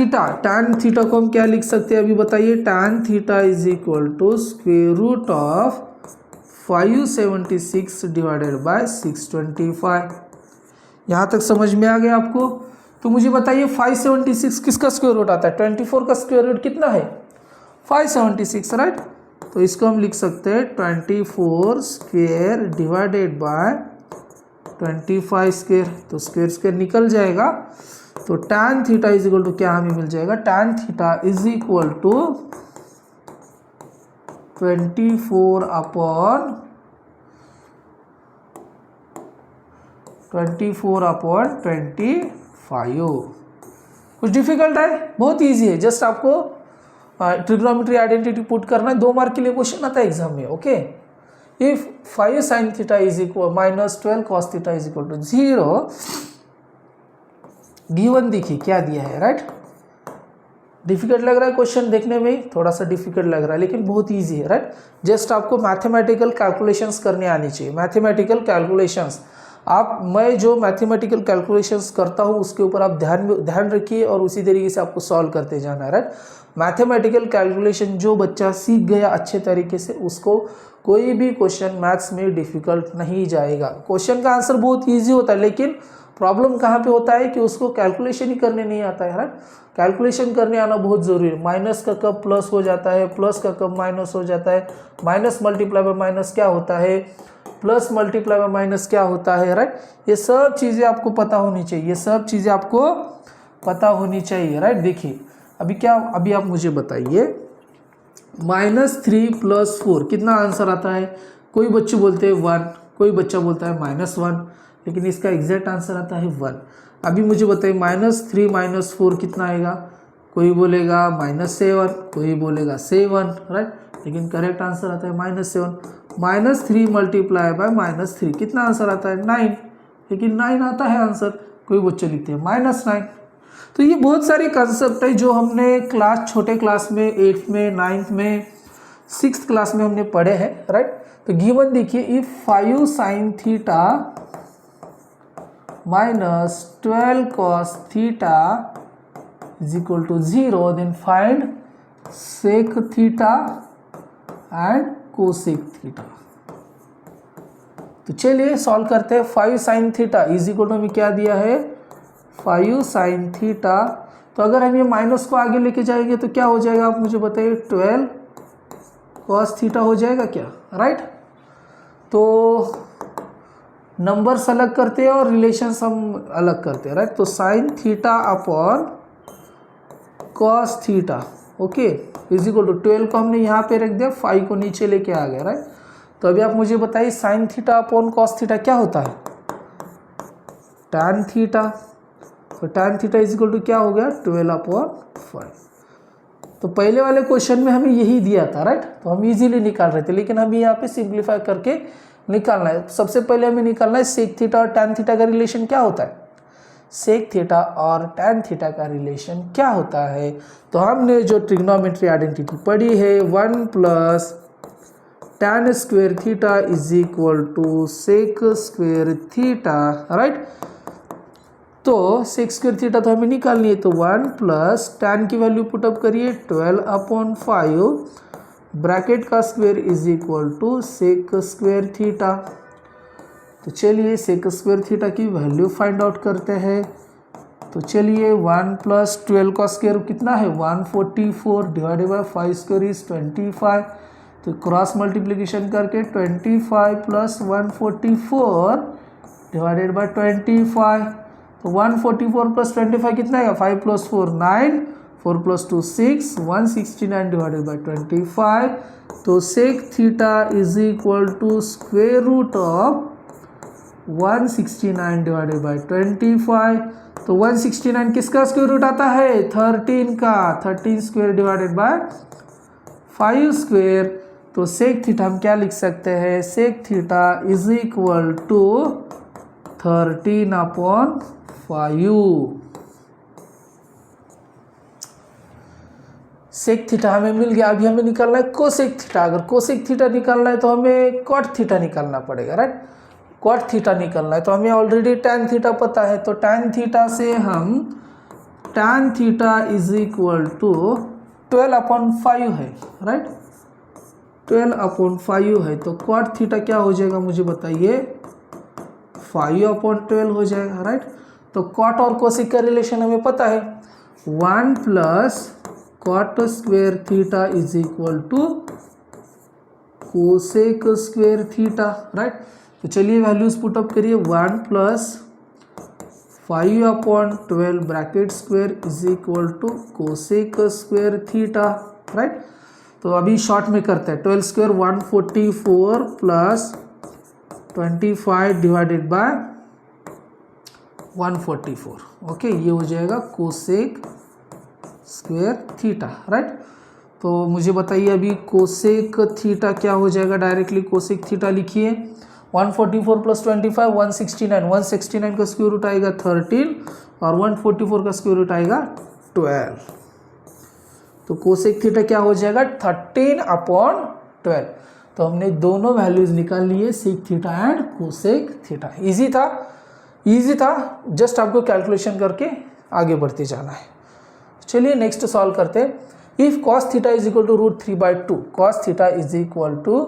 थीटा को हम क्या लिख सकते हैं? अभी बताइए। Tan theta is equal to square root of 576 divided by 625। यहाँ तक समझ में आ गया आपको? तो मुझे बताइए 576 किसका स्क्वायर रूट आता है? 24 का स्क्वायर रूट कितना है? 576, राइट? तो इसको हम लिख सकते हैं 24 स्क्वायर डिवाइडेड बाय 25 स्क्वायर, तो स्क्वायर स्क्वायर निकल जाएगा, तो tan theta is equal to क्या हमें मिल जाएगा, tan theta is equal to 24 upon 25। कुछ डिफिकल्ट है? बहुत इजी है, जस्ट आपको ट्रिग्नोमेट्री आइडेंटिटी पुट करना है। 2 मार्क के लिए क्वेश्चन आता है एग्जाम में। Okay, if 5 sin theta is equal minus 12 cos theta is equal to 0, given देखिए क्या दिया है, राइट। डिफिकल्ट लग रहा है क्वेश्चन देखने में, ही थोड़ा सा डिफिकल्ट लग रहा है, लेकिन बहुत इजी है, राइट। जस्ट आपको मैथमेटिकल कैलकुलेशंस करने आनी चाहिए। मैथमेटिकल कैलकुलेशंस मैं जो मैथमेटिकल कैलकुलेशंस करता हूँ उसके ऊपर आप ध्यान रखिए और उसी तरीके से आपको सॉल्व करते जाना है, राइट। मैथमेटिकल कैलकुलेशन जो बच्चा सीख गया अच्छे तरीके से, उसको कोई भी क्वेश्चन मैथ्स में डिफिकल्ट नहीं जाएगा। क्वेश्चन का आंसर बहुत ईजी होता है, लेकिन प्रॉब्लम कहाँ पे होता है कि उसको कैलकुलेशन ही करने नहीं आता है, राइट। कैलकुलेशन करने आना बहुत ज़रूरी है। माइनस का कब प्लस हो जाता है, प्लस का कब माइनस हो जाता है, माइनस मल्टीप्लाई बाय माइनस क्या होता है, प्लस मल्टीप्लाई बाय माइनस क्या होता है, राइट। ये सब चीज़ें आपको पता होनी चाहिए, ये सब चीज़ें आपको पता होनी चाहिए, राइट। देखिए अभी आप मुझे बताइए, -3 + 4 कितना आंसर आता है। कोई बच्चे बोलते हैं 1, कोई बच्चा बोलता है -1, लेकिन इसका एग्जैक्ट आंसर आता है 1। अभी मुझे बताइए -3 - 4 कितना आएगा। कोई बोलेगा -7, कोई बोलेगा 7, राइट, लेकिन करेक्ट आंसर आता है -7। -3 मल्टीप्लाई बाय -3 कितना आंसर आता है 9, लेकिन 9 आता है आंसर। कोई बच्चे लिखते हैं -9। तो ये बहुत सारे कंसेप्ट है जो हमने छोटे क्लास में 8th में, 9th में, 6th क्लास में हमने पढ़े हैं, राइट। तो गिवन देखिए, if 5 sin theta minus 12 cos theta is equal to 0, then find sec theta and cosec theta. तो चलिए सॉल्व करते हैं। 5 sin theta is equal to हमें क्या दिया है, 5 sin थीटा। तो अगर हम ये माइनस को आगे लेके जाएंगे तो क्या हो जाएगा, आप मुझे बताइए, 12 cos थीटा हो जाएगा क्या, राइट। तो नंबर्स अलग करते हैं और रिलेशंस हम अलग करते हैं, राइट। तो sin theta upon cos theta, okay, is equal to 12 को हमने यहाँ पे रख दिया, 5 को नीचे लेके आ गया, राइट। तो अभी आप मुझे बताइए sin theta upon cos theta क्या होता है, tan थीटा। तो tan theta is equal to क्या हो गया, 12/5। तो पहले वाले क्वेश्चन में हमें यही दिया था, राइट। तो हम इजीली निकाल रहे थे, लेकिन हमें यहाँ पे सिंप्लीफाई करके निकालना है। सबसे पहले हमें निकालना है सेक थीटा और tan थीटा का रिलेशन क्या होता है। सेक थीटा और tan थीटा का रिलेशन क्या होता है। तो हमने जो ट्रिग्नोमेट्री आइडेंटिटी पढ़ी है, 1 + tan square theta is equal to sec square theta, right. तो सेक स्क्वायर थीटा तो हमें निकालनी है, तो 1 + tan की वैल्यू पुटअप करिए 12/5, ब्रैकेट का square is equal to sec square theta. तो चलिए सेक स्क्वायर थीटा की वैल्यू फाइंड आउट करते हैं। तो चलिए 1 + 12 का स्क्वायर कितना है, 144, डिवाइडेड बाय 5 स्क्वायर इज 25। तो क्रॉस मल्टीप्लिकेशन करके 25 + 144 डिवाइडेड बाय 25। तो 144 + 25 कितना आएगा, 5 + 4 9, 4 + 2 6, 169 डिवाइडेड बाय 25। तो sec theta is equal to square root of 169 divided by 25। तो 169 किसका स्क्वायर रूट आता है, 13 का, 13 स्क्वायर डिवाइडेड बाय 5 स्क्वायर। तो सेक थीटा हम क्या लिख सकते हैं, sec theta is equal to 13/5। Sec theta हमें मिल गया। अभी हमें निकालना है कोसेक थीटा। अगर कोसेक थीटा निकालना है तो हमें कॉट थीटा निकालना पड़ेगा, राइट। कॉट थीटा निकालना है तो हमें ऑलरेडी tan थीटा पता है। तो tan थीटा से हम tan theta is equal to 12/5 है, राइट, 12/5 है। तो कॉट थीटा क्या हो जाएगा मुझे बताइए, 5/12 हो जाएगा, राइट। तो कॉट और कोसेक का रिलेशन हमें पता है, 1 + cot square theta is equal to cosec square theta, right. तो चलिए वैल्यूज पुट अप करिए। 1 plus 5/12 bracket square is equal to cosec square theta, right. तो अभी शॉर्ट में करते हैं। 12 square 144 plus 25 divided by 144, okay, ये हो जाएगा कोसेक स्क्वायर थीटा, राइट। तो मुझे बताइए अभी कोसेक थीटा क्या हो जाएगा। डायरेक्टली कोसेक थीटा लिखिए। 144 प्लस 25 169, 169 का स्क्वायर रूट आएगा 13 और 144 का स्क्वायर रूट आएगा 12। तो कोसेक थीटा क्या हो जाएगा 13/12। तो हमने दोनों वैल्यूज निकाल लिए, sec theta and cosec theta. Easy था, इजी था, जस्ट आपको कैलकुलेशन करके आगे बढ़ते जाना है। चलिए नेक्स्ट सॉल्व करते हैं। If cos theta is equal to √3/2, cos theta is equal to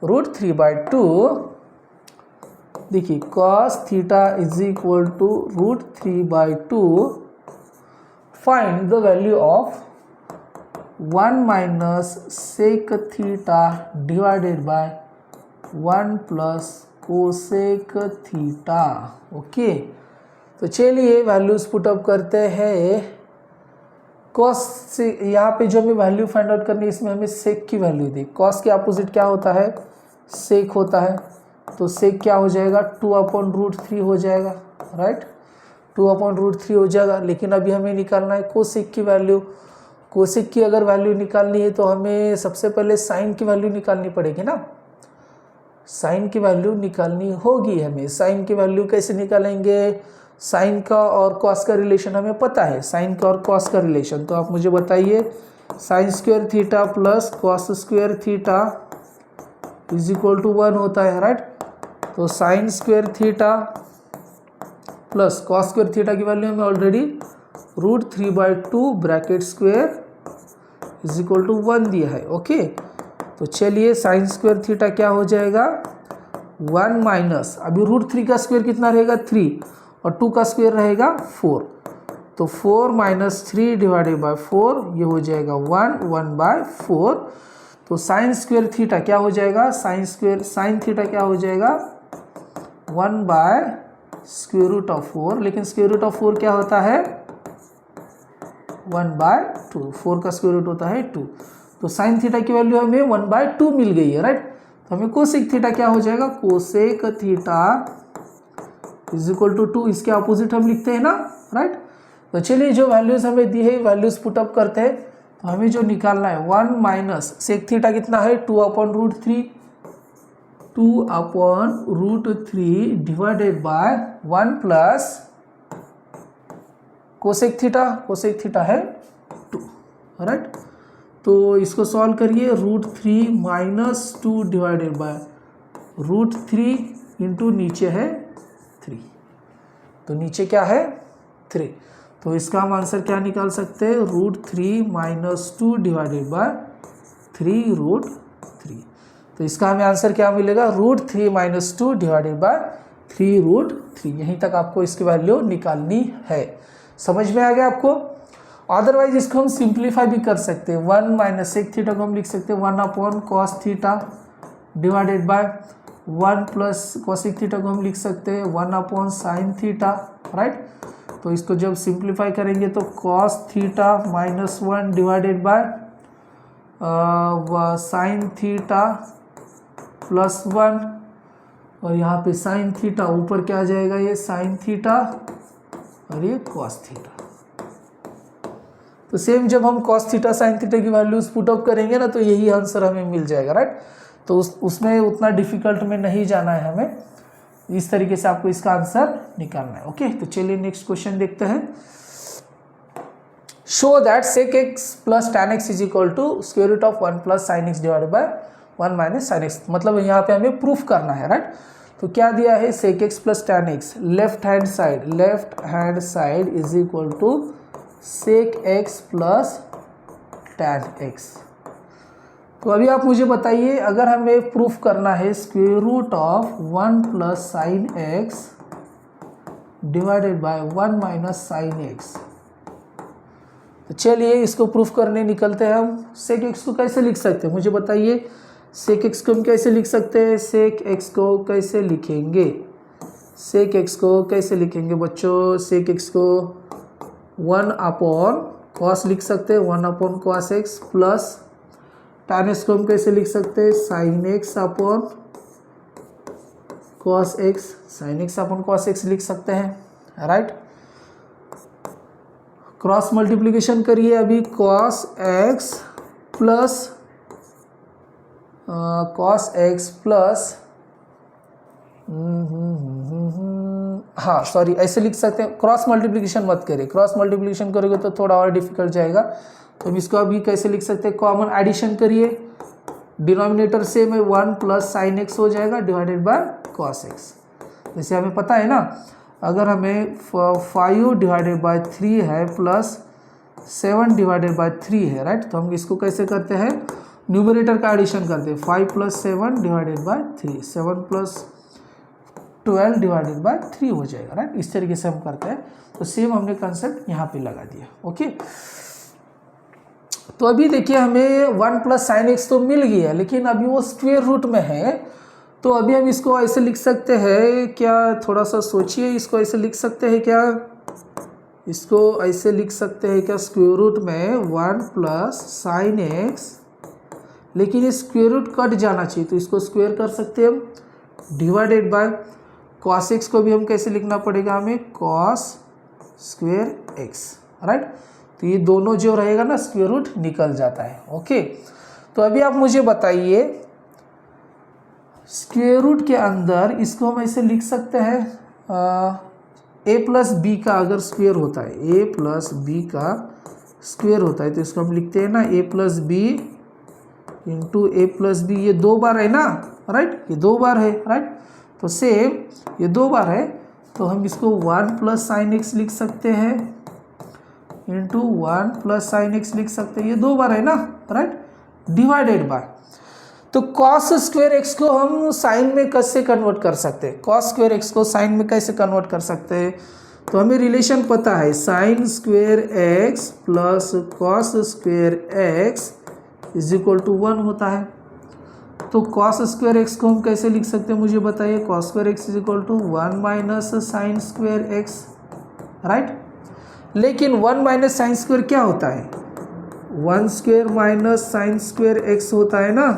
√3/2, देखिए cos theta is equal to √3/2, find the value of 1 minus sec theta divided by 1 plus cosec theta, okay. तो चलिए वैल्यूज पुटअप करते हैं। कॉस से यहाँ पे जो हमें वैल्यू फाइंड आउट करनी है, इसमें हमें सेक की वैल्यू दी। कॉस के अपोजिट क्या होता है, सेक होता है। तो सेक क्या हो जाएगा 2/√3 हो जाएगा, राइट। 2/√3 हो जाएगा। लेकिन अभी हमें निकालना है कोसेक की वैल्यू। कोसेक की अगर वैल्यू निकालनी है तो हमें सबसे पहले साइन की वैल्यू निकालनी पड़ेगी ना। साइन की वैल्यू निकालनी होगी हमें। साइन की वैल्यू कैसे निकालेंगे, साइन का और कॉस का रिलेशन हमें पता है, साइन का और कॉस का रिलेशन। तो आप मुझे बताइए, sine square theta plus cos square theta is equal to 1 होता है, राइट। तो sine square theta plus cos square theta की वैल्यू हमें already √3/2 bracket square is equal to 1 दिया है, ओके। तो चलिए साइन स्क्वायर थीटा क्या हो जाएगा 1 माइनस, अभी √3 का स्क्वायर कितना रहेगा 3 और 2 का स्क्वायर रहेगा 4। तो 4 माइनस 3 डिवाइडेड बाय 4, ये हो जाएगा 1/4। तो साइन स्क्वायर थीटा क्या हो जाएगा, साइन थीटा क्या हो जाएगा 1/√4। लेकिन स्क्वायर रूट ऑफ 4 क्या होता है 1/2। 4 का स्क्वायर रूट होता है 2। तो साइन थीटा की वैल्यू हमें 1/2 मिल गई है, राइट। तो हमें कोसेक थीटा क्या हो जाएगा, cosec theta is equal to 2। इसके अपोजिट हम लिखते हैं ना, राइट। तो चलिए जो वैल्यूज हमें दी है वैल्यूज पुटअप करते हैं। तो हमें जो निकालना है 1 माइनस सेक थीटा कितना है 2/√3, 2/√3 divided by 1 plus cosec theta है 2, राइट। तो इसको सॉल्व करिए। √3 माइनस 2 डिवाइडेड बाय √3 इंटू नीचे है 3, तो नीचे क्या है 3। तो इसका हम आंसर क्या निकाल सकते हैं, √3 माइनस 2 डिवाइडेड बाय 3√3। तो इसका हमें आंसर क्या मिलेगा, √3 माइनस 2 डिवाइडेड बाय 3√3। यहीं तक आपको इसकी वैल्यू निकालनी है। समझ में आ गया आपको। अदरवाइज इसको हम सिंप्लीफाई भी कर सकते हैं। 1 माइनस सेक थीटा को हम लिख सकते हैं 1/cos theta divided by 1 plus cosec theta को हम लिख सकते हैं 1/sin थीटा, राइट। तो इसको जब सिंप्लीफाई करेंगे तो cos theta -1 divided by sin theta +1, और यहाँ पे sin थीटा ऊपर क्या आ जाएगा, ये sin थीटा और ये cos थीटा। तो सेम जब हम cos थीटा sin थीटा की वैल्यूज पुट अप करेंगे ना, तो यही आंसर हमें मिल जाएगा, राइट। तो उसमें उतना डिफिकल्ट में नहीं जाना है हमें। इस तरीके से आपको इसका आंसर निकालना है, ओके। तो चलिए नेक्स्ट क्वेश्चन देखते हैं। Show that sec x plus tan x is equal to square root of 1 plus sin x divided by 1 minus sin x। मतलब यहाँ पे हमें प्रूफ करना है, राइट। तो क्या दिया है, sec x plus tan x, left hand side is equal to sec x plus tan x। तो अभी आप मुझे बताइए, अगर हमें प्रूफ करना है square root of 1 plus sin x divided by 1 minus sin x, तो चलिए इसको प्रूफ करने निकलते हैं हम। sec x को कैसे लिख सकते हैं, मुझे बताइए। सेक एक्स को हम कैसे लिख सकते हैं? सेक एक्स को कैसे लिखेंगे? सेक एक्स को कैसे लिखेंगे बच्चों? सेक एक्स को 1 अपॉन कॉस लिख सकते हैं, 1 upon cos x, plus tan x को हम कैसे लिख सकते हैं? Sine x upon cos x, sine x upon cos x लिख सकते हैं, राइट। क्रॉस मल्टीप्लिकेशन करिए अभी, cos x plus cos x plus हाँ सॉरी ऐसे लिख सकते हैं, क्रॉस मल्टीप्लिकेशन मत करिए, क्रॉस मल्टीप्लिकेशन करोगे तो थोड़ा और डिफिकल्ट जाएगा। तो हम इसको अभी कैसे लिख सकते हैं? कॉमन एडिशन करिए, डिनोमिनेटर से में 1 प्लस साइन एक्स हो जाएगा डिवाइडेड बाय कॉस एक्स। जैसे हमें पता है ना, अगर हमें 5 डिवाइडेड बाय 3 है प्लस 7 डिवाइडेड बाय 3 है, राइट। तो हम इसको कैसे करते हैं? न्यूमरेटर का एडिशन करते हैं, 5 plus 7 divided by 3, 7 plus 12 divided by 3 हो जाएगा, राइट। इस तरीके से हम करते हैं। तो सेम हमने कंसेप्ट यहाँ पे लगा दिया, ओके। तो अभी देखिए हमें 1 प्लस साइन एक्स तो मिल गया, लेकिन अभी वो स्क्वायर रूट में है। तो अभी हम इसको ऐसे लिख सकते हैं क्या? थोड़ा सा सोचिए, इसको ऐसे लिख सकते हैं क्या? इसको ऐसे लिख सकते हैं क्या? स्क्वायर रूट में 1 प्लस साइन एक्स, लेकिन ये स्क्वायर रूट कट जाना चाहिए, तो इसको स्क्वायर कर सकते हैं हम, डिवाइडेड बाय कॉस एक्स को भी हम कैसे लिखना पड़ेगा हमें? Cos square x, right. तो ये दोनों जो रहेगा ना स्क्वायर रूट निकल जाता है, ओके। तो अभी आप मुझे बताइए, स्क्वायर रूट के अंदर इसको हम ऐसे लिख सकते हैं, ए प्लस बी का अगर स्क्वायर होता है, ए प्लस बी का स्क्वायर होता है, तो इसको हम लिखते हैं ना ए प्लस बी इंटू ए प्लस बी। ये 2 बार है ना, राइट, ये 2 बार है, राइट। तो सेम ये 2 बार है, तो हम इसको 1 प्लस साइन एक्स लिख सकते हैं इंटू 1 प्लस साइन एक्स लिख सकते हैं, ये 2 बार है ना, राइट, डिवाइडेड बाय। तो कॉस स्क्वायर एक्स को हम साइन में कैसे कन्वर्ट कर सकते हैं? कॉस स्क्वायर एक्स को साइन में कैसे कन्वर्ट कर सकते हैं? तो हमें रिलेशन पता है, sine square x plus cos square x is equal to 1 होता है। तो कॉस स्क्वायर एक्स को हम कैसे लिख सकते हैं मुझे बताइए? Cos square x is equal to 1 minus sine square x, right. लेकिन 1 माइनस साइन स्क्वायर क्या होता है? 1 square minus sine square x होता है ना।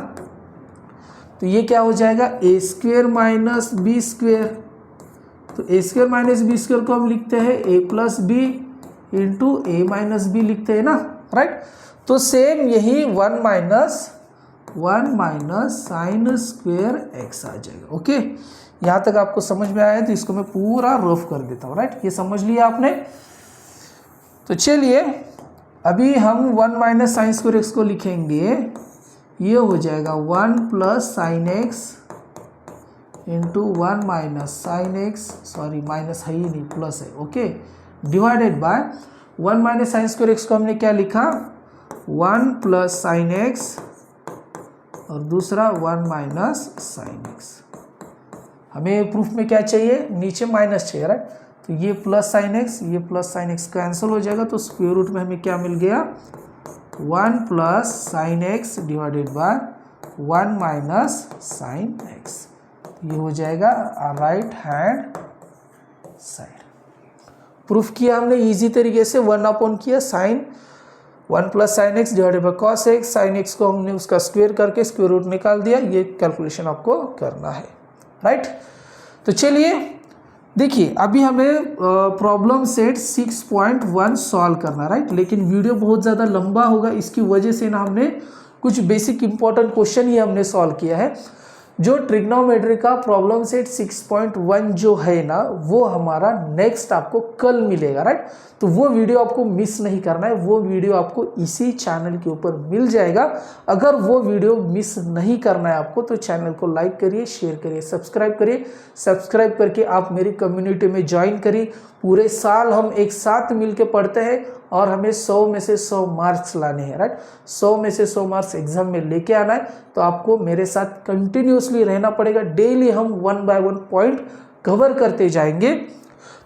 तो ये क्या हो जाएगा? A square minus B square. तो A square minus B square को हम लिखते हैं A plus B into A minus B लिखते हैं ना, राइट। तो सेम यही 1 माइनस साइन स्क्वायर एक्स आ जाएगा, ओके। यहाँ तक आपको समझ में आया? तो इसको मैं पूरा रफ कर देता हूँ, राइट। ये समझ लिया आपने? तो चलिए अभी हम 1 माइनस साइन स्क्वायर एक्स को लिखेंगे, ये हो जाएगा 1 plus sine x into 1 minus sine x, sorry minus है ही नहीं, प्लस है, okay, divided by 1 minus sine square x को हमने क्या लिखा? 1 प्लस साइन एक्स और दूसरा 1 माइनस साइन एक्स। हमें प्रूफ में क्या चाहिए? नीचे माइनस चाहिए, राइट। तो ये प्लस साइन एक्स, ये प्लस साइन एक्स कैंसिल हो जाएगा, तो स्क्वायर रूट में हमें क्या मिल गया? 1 plus sine x divided by 1 minus sine x. ये हो जाएगा राइट हैंड साइड। प्रूफ किया हमने इजी तरीके से, 1 अपॉन किया sine 1 plus sine x divided by cos x, sine x को हमने उसका स्क्वायर करके स्क्वायर रूट निकाल दिया। ये कैलकुलेशन आपको करना है, राइट। तो चलिए देखिए अभी हमें प्रॉब्लम सेट 6.1 सॉल्व करना, राइट। लेकिन वीडियो बहुत ज़्यादा लंबा होगा, इसकी वजह से ना हमने कुछ बेसिक इंपॉर्टेंट क्वेश्चन ही हमने सॉल्व किया है। जो ट्रिग्नोमेट्री का प्रॉब्लम सेट 6.1 जो है ना, वो हमारा नेक्स्ट आपको कल मिलेगा, राइट। तो वो वीडियो आपको मिस नहीं करना है, वो वीडियो आपको इसी चैनल के ऊपर मिल जाएगा। अगर वो वीडियो मिस नहीं करना है आपको, तो चैनल को लाइक करिए, शेयर करिए, सब्सक्राइब करिए। सब्सक्राइब करके आप मेरी कम्युनिटी में ज्वाइन करिए। पूरे साल हम एक साथ मिलकर पढ़ते हैं और हमें 100 में से 100 मार्क्स लाने हैं, राइट। 100 में से 100 मार्क्स एग्जाम में लेके आना है, तो आपको मेरे साथ कंटिन्यूसली रहना पड़ेगा। डेली हम 1 बाय 1 पॉइंट कवर करते जाएंगे।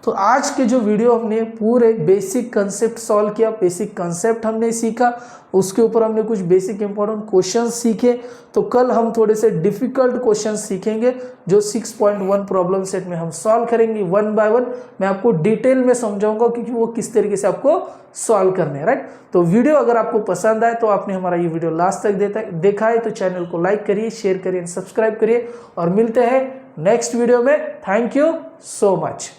तो आज के जो वीडियो हमने पूरे बेसिक कंसेप्ट सॉल्व किया, बेसिक कंसेप्ट हमने सीखा, उसके ऊपर हमने कुछ बेसिक इंपॉर्टेंट क्वेश्चन सीखे। तो कल हम थोड़े से डिफिकल्ट क्वेश्चन सीखेंगे जो 6.1 प्रॉब्लम सेट में हम सॉल्व करेंगे वन बाय वन। मैं आपको डिटेल में समझाऊंगा क्योंकि वो किस तरीके से आपको सॉल्व करने हैं, राइट। तो वीडियो अगर आपको पसंद आए तो आपने हमारा ये वीडियो लास्ट तक देखा है तो चैनल को लाइक करिए, शेयर करिए, सब्सक्राइब करिए और मिलते हैं नेक्स्ट वीडियो में। Thank you so much.